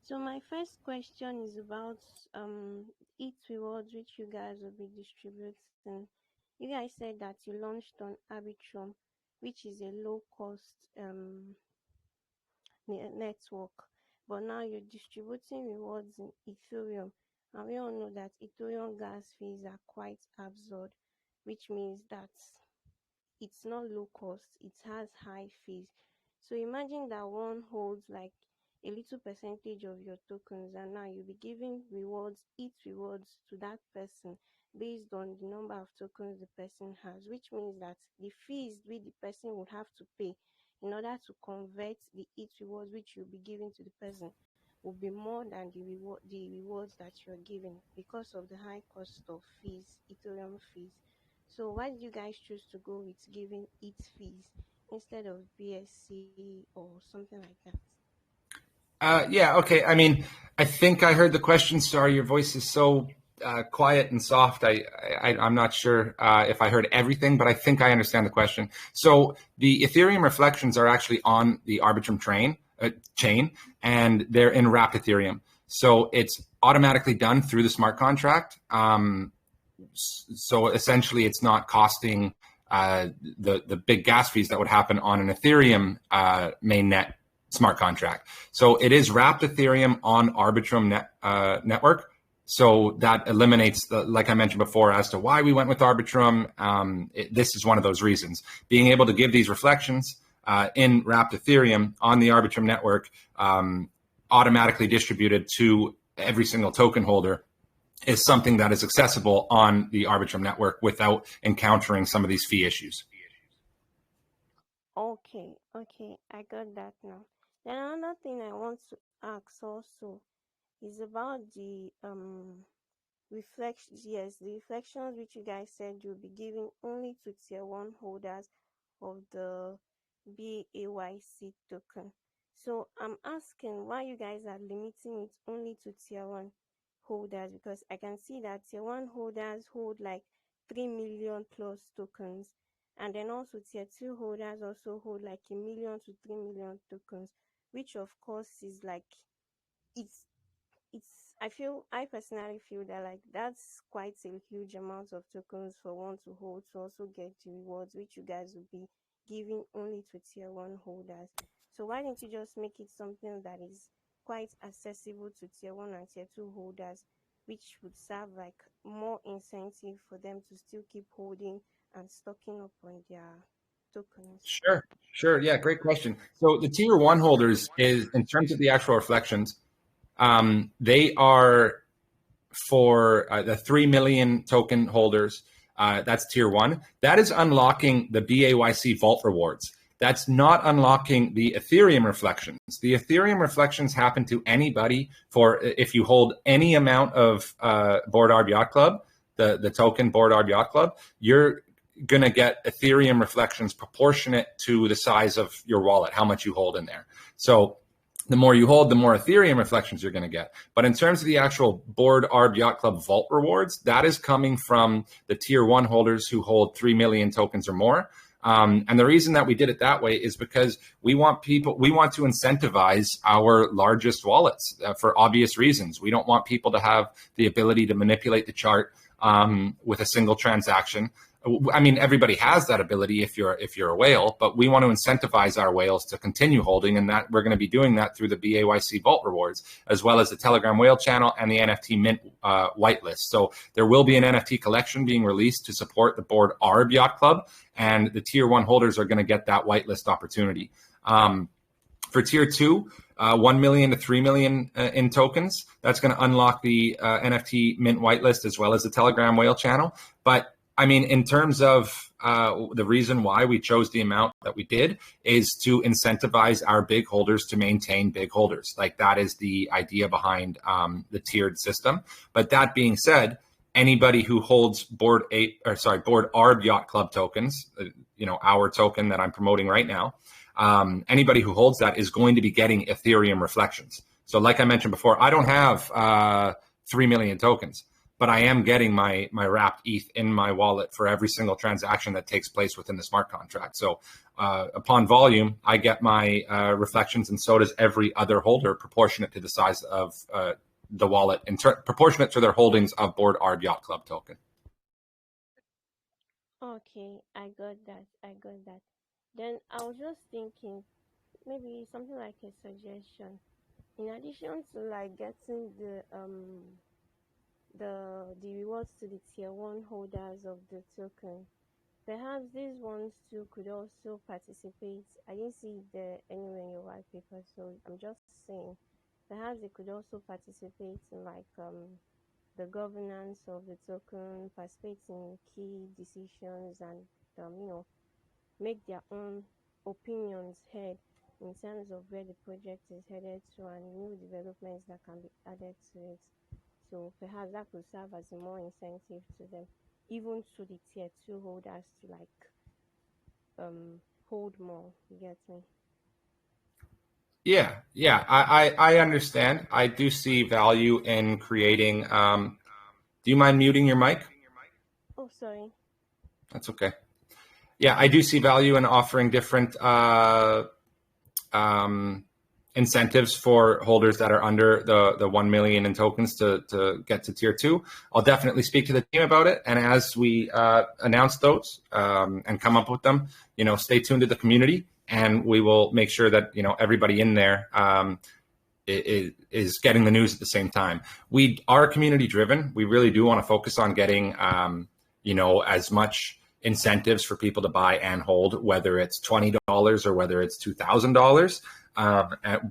So my first question is about Eat Rewards, which you guys will be distributing. You guys said that you launched on Arbitrum, which is a low cost network, but now you're distributing rewards in Ethereum, and we all know that Ethereum gas fees are quite absurd, which means that it's not low cost, it has high fees. So imagine that one holds like a little percentage of your tokens, and now you'll be giving rewards, eat rewards to that person based on the number of tokens the person has, which means that the fees which the person would have to pay in order to convert the eat rewards which you'll be giving to the person will be more than the rewards that you're giving because of the high cost of fees, Ethereum fees. So why did you guys choose to go with giving it fees instead of BSC or something like that? Yeah, okay. I mean, I think I heard the question. Sorry, your voice is so quiet and soft. I'm not sure if I heard everything, but I think I understand the question. So the Ethereum reflections are actually on the Arbitrum chain, and they're in wrapped Ethereum. So it's automatically done through the smart contract. So essentially, it's not costing the big gas fees that would happen on an Ethereum mainnet smart contract. So it is wrapped Ethereum on Arbitrum network. So that eliminates, like I mentioned before, as to why we went with Arbitrum. This is one of those reasons. Being able to give these reflections in wrapped Ethereum on the Arbitrum network, automatically distributed to every single token holder, is something that is accessible on the Arbitrum network without encountering some of these fee issues. Okay, I got that now. Then another thing I want to ask also is about the reflections. Yes, the reflections which you guys said you'll be giving only to tier 1 holders of the BAYC token. So I'm asking why you guys are limiting it only to tier 1 holders, because I can see that tier 1 holders hold like 3 million plus tokens, and then also tier 2 holders also hold like 1 million to 3 million tokens, which of course is like, it's I personally feel that like that's quite a huge amount of tokens for one to hold to also get the rewards which you guys will be giving only to tier 1 holders. So why don't you just make it something that is quite accessible to tier 1 and tier 2 holders, which would serve like more incentive for them to still keep holding and stocking up on their tokens? Sure. Yeah, great question. So the tier 1 holders, is in terms of the actual reflections, they are for the 3 million token holders. That's tier 1. That is unlocking the BAYC vault rewards. That's not unlocking the Ethereum reflections. The Ethereum reflections happen to anybody for if you hold any amount of Bored Arb Yacht Club, the token Bored Arb Yacht Club, you're going to get Ethereum reflections proportionate to the size of your wallet, how much you hold in there. So the more you hold, the more Ethereum reflections you're going to get. But in terms of the actual Bored Arb Yacht Club vault rewards, that is coming from the tier 1 holders who hold 3 million tokens or more. And the reason that we did it that way is because we want to incentivize our largest wallets for obvious reasons. We don't want people to have the ability to manipulate the chart with a single transaction. I mean, everybody has that ability if you're a whale, but we want to incentivize our whales to continue holding, and that we're going to be doing that through the BAYC Vault rewards, as well as the Telegram whale channel and the NFT Mint whitelist. So there will be an NFT collection being released to support the Bored Arb Yacht Club, and the tier 1 holders are going to get that whitelist opportunity. For tier 2, 1 million to 3 million in tokens, that's going to unlock the NFT Mint whitelist as well as the Telegram whale channel. But I mean, in terms of the reason why we chose the amount that we did is to incentivize our big holders to maintain big holders. Like that is the idea behind the tiered system. But that being said, anybody who holds Board Arb Yacht Club tokens, our token that I'm promoting right now, anybody who holds that is going to be getting Ethereum reflections. So like I mentioned before, I don't have 3 million tokens, but I am getting my wrapped ETH in my wallet for every single transaction that takes place within the smart contract. So upon volume, I get my reflections, and so does every other holder, proportionate to the size of the wallet, proportionate to their holdings of Board Arb Yacht Club token. Okay, I got that. Then I was just thinking maybe something like a suggestion. In addition to like getting the rewards to the tier 1 holders of the token, perhaps these ones too could also participate. I didn't see it there anywhere in your white paper, so I'm just saying perhaps they could also participate in like the governance of the token, participate in key decisions, and make their own opinions heard in terms of where the project is headed to and new developments that can be added to it. So perhaps that could serve as a more incentive to them, even to the tier 2 holders, to like hold more. You get me? Yeah. I understand. I do see value in creating. Do you mind muting your mic? Oh, sorry. That's okay. Yeah, I do see value in offering different incentives for holders that are under the 1 million in tokens to get to tier 2. I'll definitely speak to the team about it. And as we announce those and come up with them, stay tuned to the community, and we will make sure that, everybody in there is getting the news at the same time. We are community driven. We really do want to focus on getting, as much incentives for people to buy and hold, whether it's $20 or whether it's $2,000.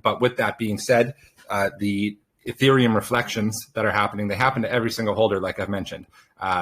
But with that being said, the Ethereum reflections that are happening, they happen to every single holder, like I've mentioned.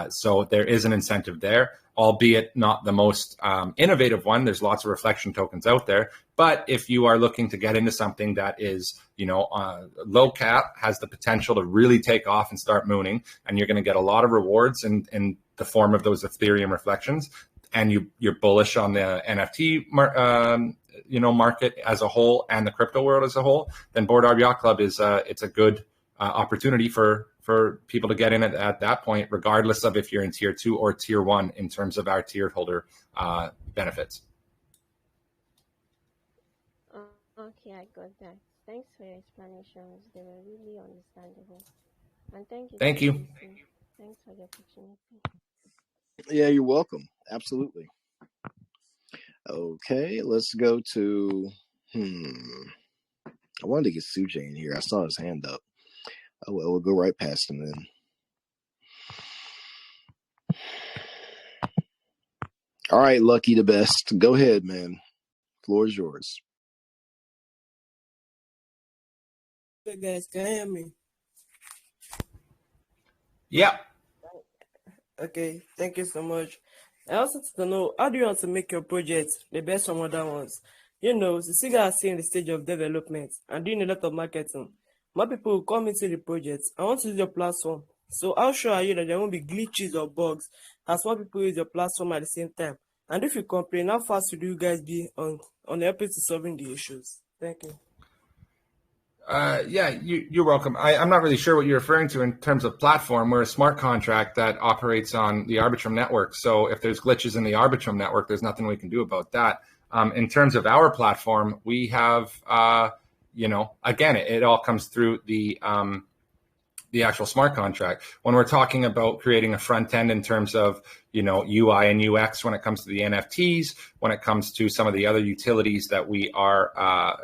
So there is an incentive there, albeit not the most innovative one. There's lots of reflection tokens out there. But if you are looking to get into something that is, low cap, has the potential to really take off and start mooning, and you're going to get a lot of rewards in the form of those Ethereum reflections, and you're bullish on the NFT market as a whole and the crypto world as a whole, then Board Arb Yacht Club is it's a good opportunity for people to get in at that point, regardless of if you're in tier 2 or tier 1 in terms of our tiered holder benefits. Okay, I got that. Thanks for your explanations. They were really understandable. And thank you. Thanks for the opportunity. Yeah, you're welcome. Absolutely. Okay, let's go to I wanted to get Sujay in here. I saw his hand up. Oh well, we'll go right past him then. All right, Lucky the Best. Go ahead, man. Floor is yours. Hey guys, can you hear me? Yeah. Okay, thank you so much. I also want to know, how do you want to make your project the best from other ones? Since you guys are in the stage of development and doing a lot of marketing, more people will come into the project. I want to use your platform. So how sure are you that there won't be glitches or bugs as more people use your platform at the same time? And if you complain, how fast would you guys be on helping to solving the issues? Thank you. Yeah, you're welcome. I'm not really sure what you're referring to in terms of platform. We're a smart contract that operates on the Arbitrum network. So if there's glitches in the Arbitrum network, there's nothing we can do about that. In terms of our platform, we have, again, it all comes through the actual smart contract. When we're talking about creating a front end in terms of, UI and UX, when it comes to the NFTs, when it comes to some of the other utilities that we are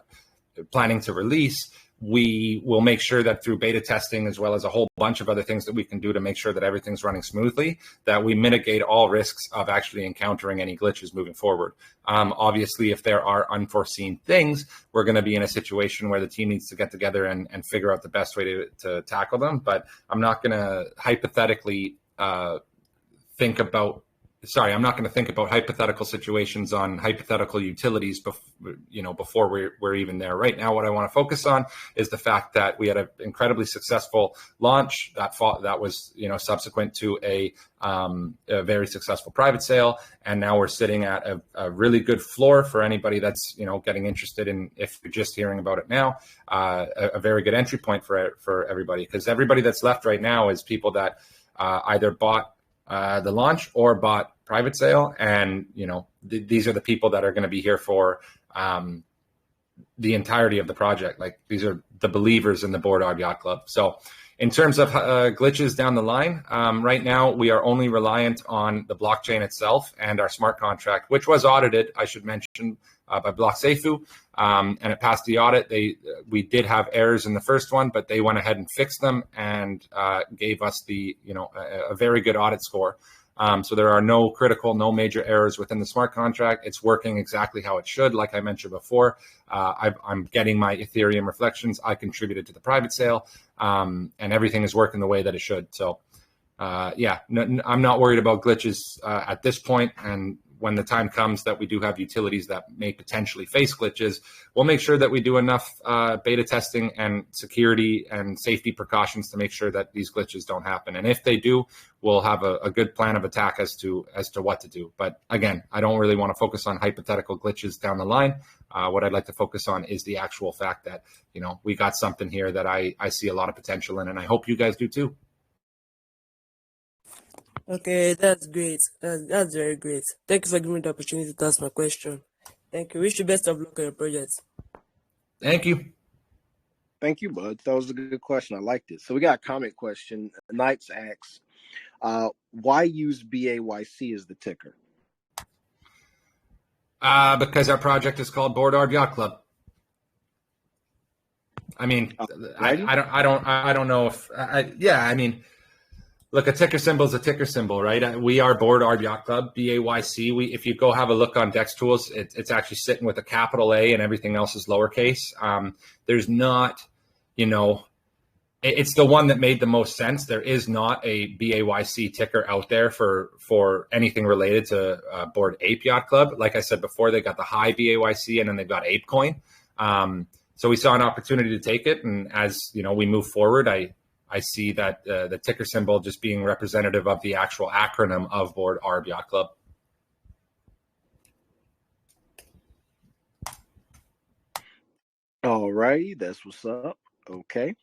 planning to release, we will make sure that through beta testing, as well as a whole bunch of other things that we can do to make sure that everything's running smoothly, that we mitigate all risks of actually encountering any glitches moving forward. Obviously, if there are unforeseen things, we're going to be in a situation where the team needs to get together and figure out the best way to tackle them. But I'm not going to hypothetically think about sorry, I'm not going to think about hypothetical situations on hypothetical utilities before we're even there. Right now, what I want to focus on is the fact that we had an incredibly successful launch that was subsequent to a very successful private sale, and now we're sitting at a really good floor for anybody that's getting interested in, if you're just hearing about it now, a very good entry point for everybody, because everybody that's left right now is people that either bought the launch or bought private sale, and these are the people that are going to be here for the entirety of the project. Like, these are the believers in the Board Arb Yacht Club. So in terms of glitches down the line, right now we are only reliant on the blockchain itself and our smart contract, which was audited, I should mention, by BlockSafu, and it passed the audit. We did have errors in the first one, but they went ahead and fixed them and gave us a very good audit score. So there are no major errors within the smart contract. It's working exactly how it should. Like I mentioned before, I'm getting my Ethereum reflections. I contributed to the private sale, and everything is working the way that it should. So I'm not worried about glitches at this point. And when the time comes that we do have utilities that may potentially face glitches, we'll make sure that we do enough beta testing and security and safety precautions to make sure that these glitches don't happen. And if they do, we'll have a good plan of attack as to what to do. But again, I don't really want to focus on hypothetical glitches down the line. What I'd like to focus on is the actual fact that, we got something here that I see a lot of potential in, and I hope you guys do too. Okay, that's great. That's very great. Thank you for giving me the opportunity to ask my question. Thank you. Wish you best of luck on your project. Thank you. Thank you, bud. That was a good question. I liked it. So we got a comment question. Knights asks, why use BAYC as the ticker? Because our project is called Board Arb Yacht Club. I mean, I don't know if look, a ticker symbol is a ticker symbol, right? We are Board Arb Yacht Club, BAYC. If you go have a look on Dex Tools, it's actually sitting with a capital A and everything else is lowercase. There's not, it's the one that made the most sense. There is not a BAYC ticker out there for anything related to Board Ape Yacht Club. Like I said before, they got the high BAYC and then they've got ApeCoin. So we saw an opportunity to take it, and as we move forward, I see that the ticker symbol just being representative of the actual acronym of Board Arb Yacht Club. All righty, that's what's up. Okay,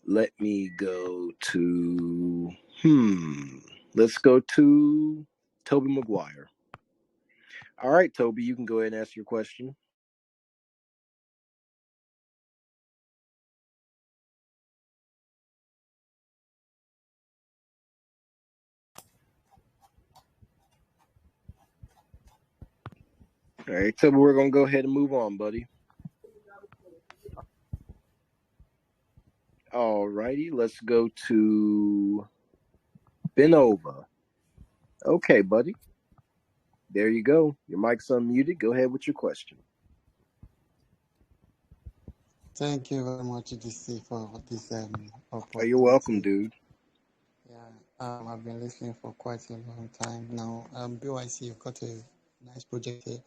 let me go to let's go to Toby McGuire. All right, Toby, you can go ahead and ask your question. All right, Toby, we're going to go ahead and move on, buddy. All righty, let's go to Benova. Okay, buddy. There you go. Your mic's unmuted. Go ahead with your question. Thank you very much, DC, for this opportunity. You're welcome, dude. Yeah, I've been listening for quite a long time now. BYC, you've got a nice project here.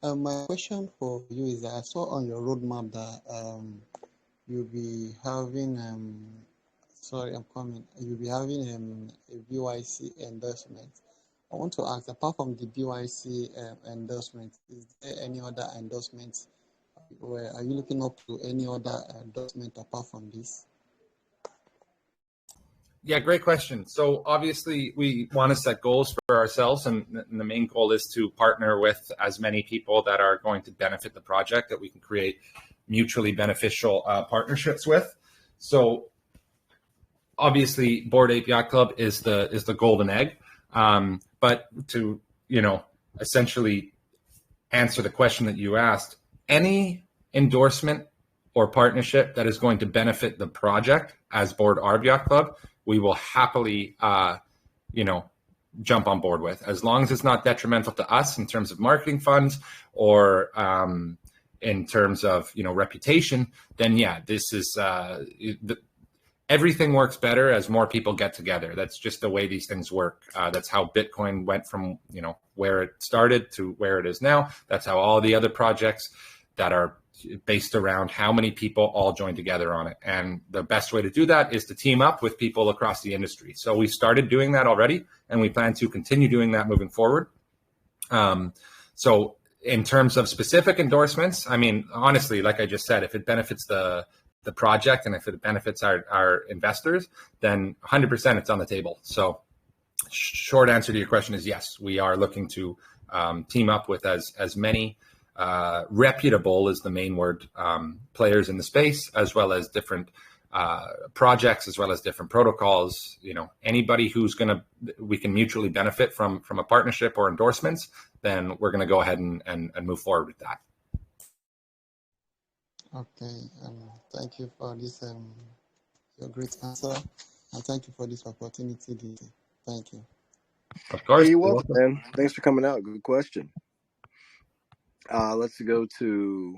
My question for you is that I saw on your roadmap that you'll be having you'll be having a BYC endorsement. I want to ask, apart from the BYC endorsement, is there any other endorsement? Are you looking up to any other endorsement apart from this? Yeah, great question. So obviously we want to set goals for ourselves, and the main goal is to partner with as many people that are going to benefit the project that we can create mutually beneficial partnerships with. So obviously Board Ape Yacht Club is the golden egg. But to, essentially answer the question that you asked, any endorsement or partnership that is going to benefit the project as Board Arb Yacht Club, we will happily, jump on board with, as long as it's not detrimental to us in terms of marketing funds or in terms of, reputation. Then yeah, this is everything works better as more people get together. That's just the way these things work. That's how Bitcoin went from, where it started to where it is now. That's how all the other projects that are based around how many people all join together on it. And the best way to do that is to team up with people across the industry. So we started doing that already, and we plan to continue doing that moving forward. So in terms of specific endorsements, I mean, honestly, like I just said, if it benefits the project and if it benefits our investors, then 100% it's on the table. So short answer to your question is yes, we are looking to team up with as many reputable is the main word, players in the space, as well as different projects, as well as different protocols. Anybody we can mutually benefit from a partnership or endorsements, then we're going to go ahead and move forward with that. Okay, thank you for this your great answer, and thank you for this opportunity. Thank you. Of course. Hey, you're welcome, man. Thanks for coming out. Good question. Let's go to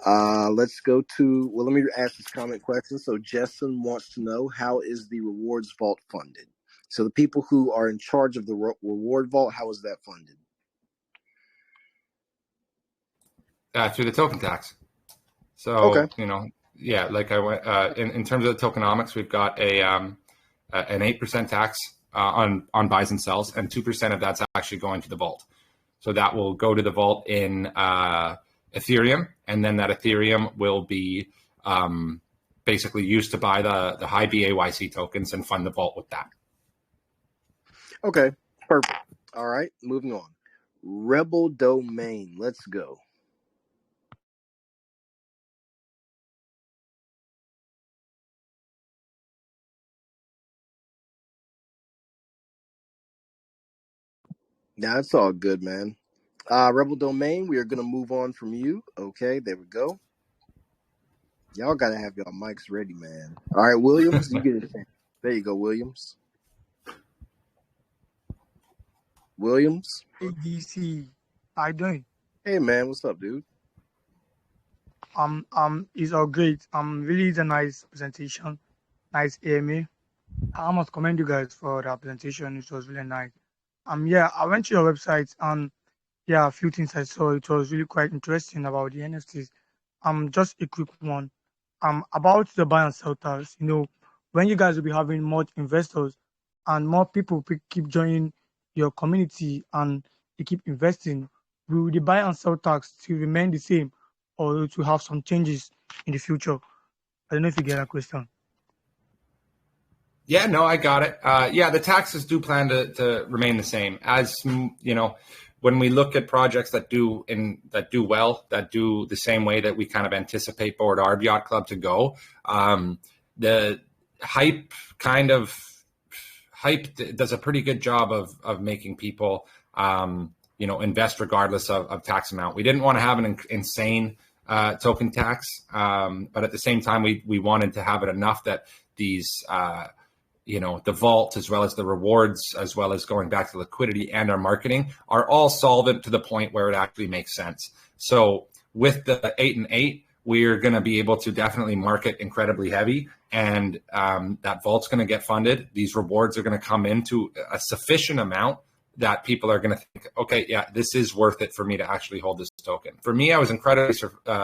well, let me ask this comment question. So Jessen wants to know, how is the rewards vault funded? So the people who are in charge of the reward vault, how is that funded? Through the token tax. So, okay. Like I went, in terms of the tokenomics, we've got an 8% tax on buys and sells, and 2% of that's actually going to the vault. So that will go to the vault in Ethereum, and then that Ethereum will be basically used to buy the high BAYC tokens and fund the vault with that. Okay, perfect. All right, moving on. Rebel Domain, let's go. Nah, it's all good, man. Rebel Domain, we are going to move on from you. Okay, there we go. Y'all got to have y'all mics ready, man. All right, Williams, you get it. There you go, Williams. Williams? ADC, how you doing? Hey, man, what's up, dude? It's all great. Really is a nice presentation, nice AMA. I must commend you guys for that presentation. It was really nice. Yeah, I went to your website and a few things I saw. It was really quite interesting about the NFTs. Just a quick one. About the buy and sell tax. When you guys will be having more investors and more people keep joining your community and they keep investing, will the buy and sell tax still remain the same, or to have some changes in the future? I don't know if you get that question. Yeah, no, I got it. The taxes do plan to remain the same. As when we look at projects that do well, that do the same way that we kind of anticipate Board Arb Yacht Club to go, the hype does a pretty good job of making people invest regardless of tax amount. We didn't want to have an insane token tax, but at the same time, we wanted to have it enough that these the vault, as well as the rewards, as well as going back to liquidity and our marketing, are all solvent to the point where it actually makes sense. So with the 8 and 8, we're going to be able to definitely market incredibly heavy, and that vault's going to get funded. These rewards are going to come into a sufficient amount that people are going to think, okay, yeah, this is worth it for me to actually hold this token. For me, I was incredibly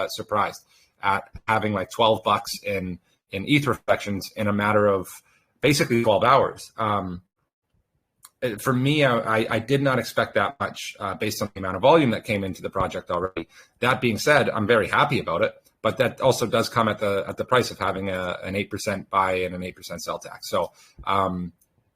surprised at having like $12 in ETH reflections in a matter of basically 12 hours. For me, I did not expect that much based on the amount of volume that came into the project already. That being said, I'm very happy about it, but that also does come at the price of having an 8% buy and an 8% sell tax. So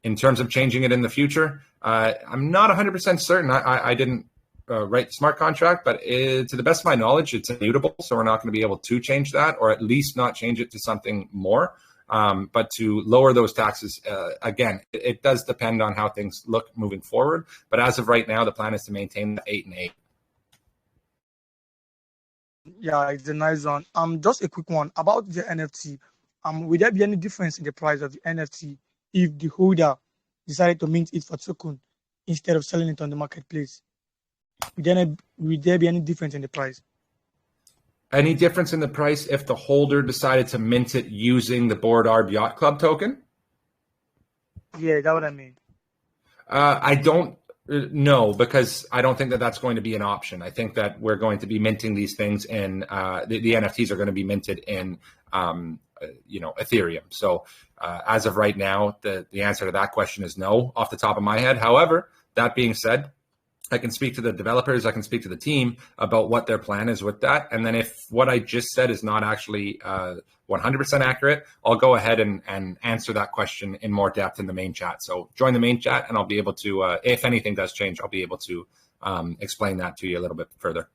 in terms of changing it in the future, I'm not 100% certain. I didn't write the smart contract, but to the best of my knowledge, it's immutable. So we're not going to be able to change that, or at least not change it to something more. But to lower those taxes, again, it does depend on how things look moving forward. But as of right now, the plan is to maintain the 8 and 8. Yeah, it's a nice one. Just a quick one about the NFT. Will there be any difference in the price of the NFT if the holder decided to mint it for token instead of selling it on the marketplace? Will there be any difference in the price? Any difference in the price if the holder decided to mint it using the Board Arb Yacht Club token? Yeah, that's what I mean. I don't know, because I don't think that that's going to be an option. I think that we're going to be minting these things in the NFTs are going to be minted in Ethereum. So as of right now, the answer to that question is no, off the top of my head. However, that being said, I can speak to the developers, I can speak to the team about what their plan is with that. And then if what I just said is not actually 100% accurate, I'll go ahead and answer that question in more depth in the main chat. So join the main chat and I'll be able to, if anything does change, I'll be able to explain that to you a little bit further.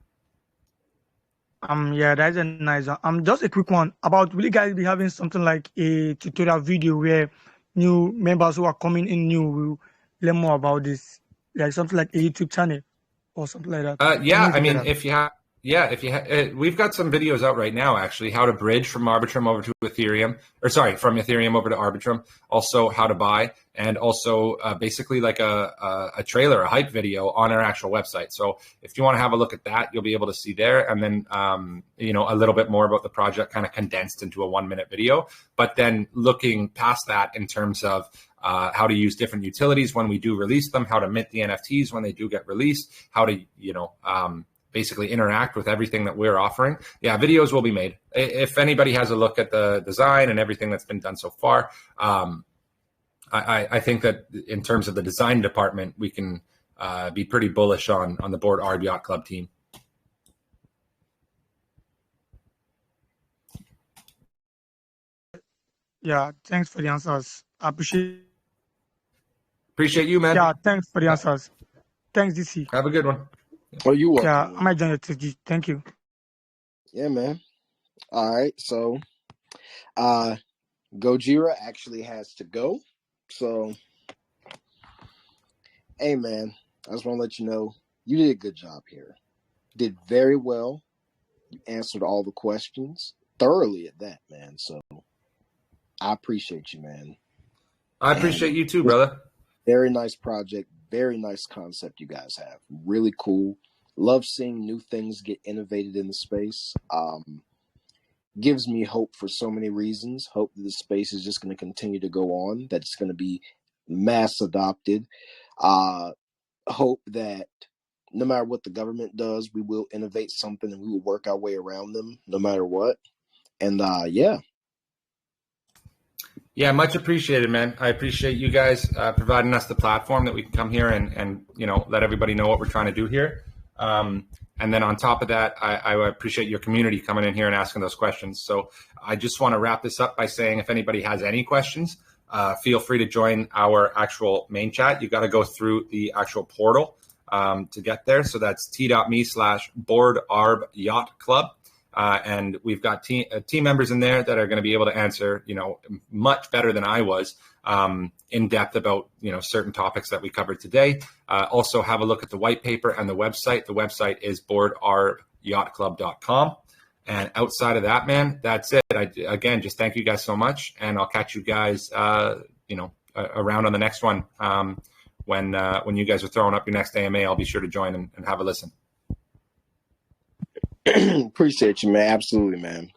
Yeah, that's a nice one. Just a quick one about, will you guys be having something like a tutorial video where new members who are coming in new will learn more about this, like something like a YouTube channel or something like that? Yeah, I mean, if you have, we've got some videos out right now, actually, how to bridge from Arbitrum over to Ethereum, from Ethereum over to Arbitrum, also how to buy, and also basically like a trailer, a hype video on our actual website. So if you want to have a look at that, you'll be able to see there. And then, a little bit more about the project kind of condensed into a 1-minute video. But then looking past that in terms of how to use different utilities when we do release them, how to mint the NFTs when they do get released, how to, basically interact with everything that we're offering. Yeah, videos will be made. If anybody has a look at the design and everything that's been done so far, I think that in terms of the design department, we can be pretty bullish on the Board Arb Yacht Club team. Yeah, thanks for the answers. I appreciate you, man. Yeah, thanks for the answers. Thanks, DC. Have a good one. Oh, you welcome. Yeah, I might join the TG. Thank you. Yeah, man. All right, so Gojira actually has to go. So, hey, man, I just want to let you know you did a good job here. Did very well. You answered all the questions thoroughly at that, man. So, I appreciate you, man. I appreciate you too, brother. Very nice project. Very nice concept you guys have. Really cool. Love seeing new things get innovated in the space. Gives me hope for so many reasons. Hope that the space is just going to continue to go on, that it's going to be mass adopted. Hope that no matter what the government does, we will innovate something and we will work our way around them no matter what. And Yeah, much appreciated, man. I appreciate you guys providing us the platform that we can come here and let everybody know what we're trying to do here. And then on top of that, I appreciate your community coming in here and asking those questions. So I just want to wrap this up by saying, if anybody has any questions, feel free to join our actual main chat. You got to go through the actual portal to get there. So that's t.me/Board Arb Yacht Club. And we've got team members in there that are going to be able to answer, much better than I was, in depth about, certain topics that we covered today. Also have a look at the white paper and the website. The website is boardarbyachtclub.com. And outside of that, man, that's it. Again, just thank you guys so much. And I'll catch you guys, around on the next one. When you guys are throwing up your next AMA, I'll be sure to join and have a listen. appreciate you, man. Absolutely, man.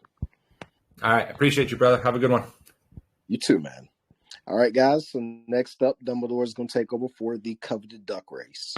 All right. Appreciate you, brother. Have a good one. You too, man. All right, guys. So next up, Dumbledore is going to take over for the coveted duck race.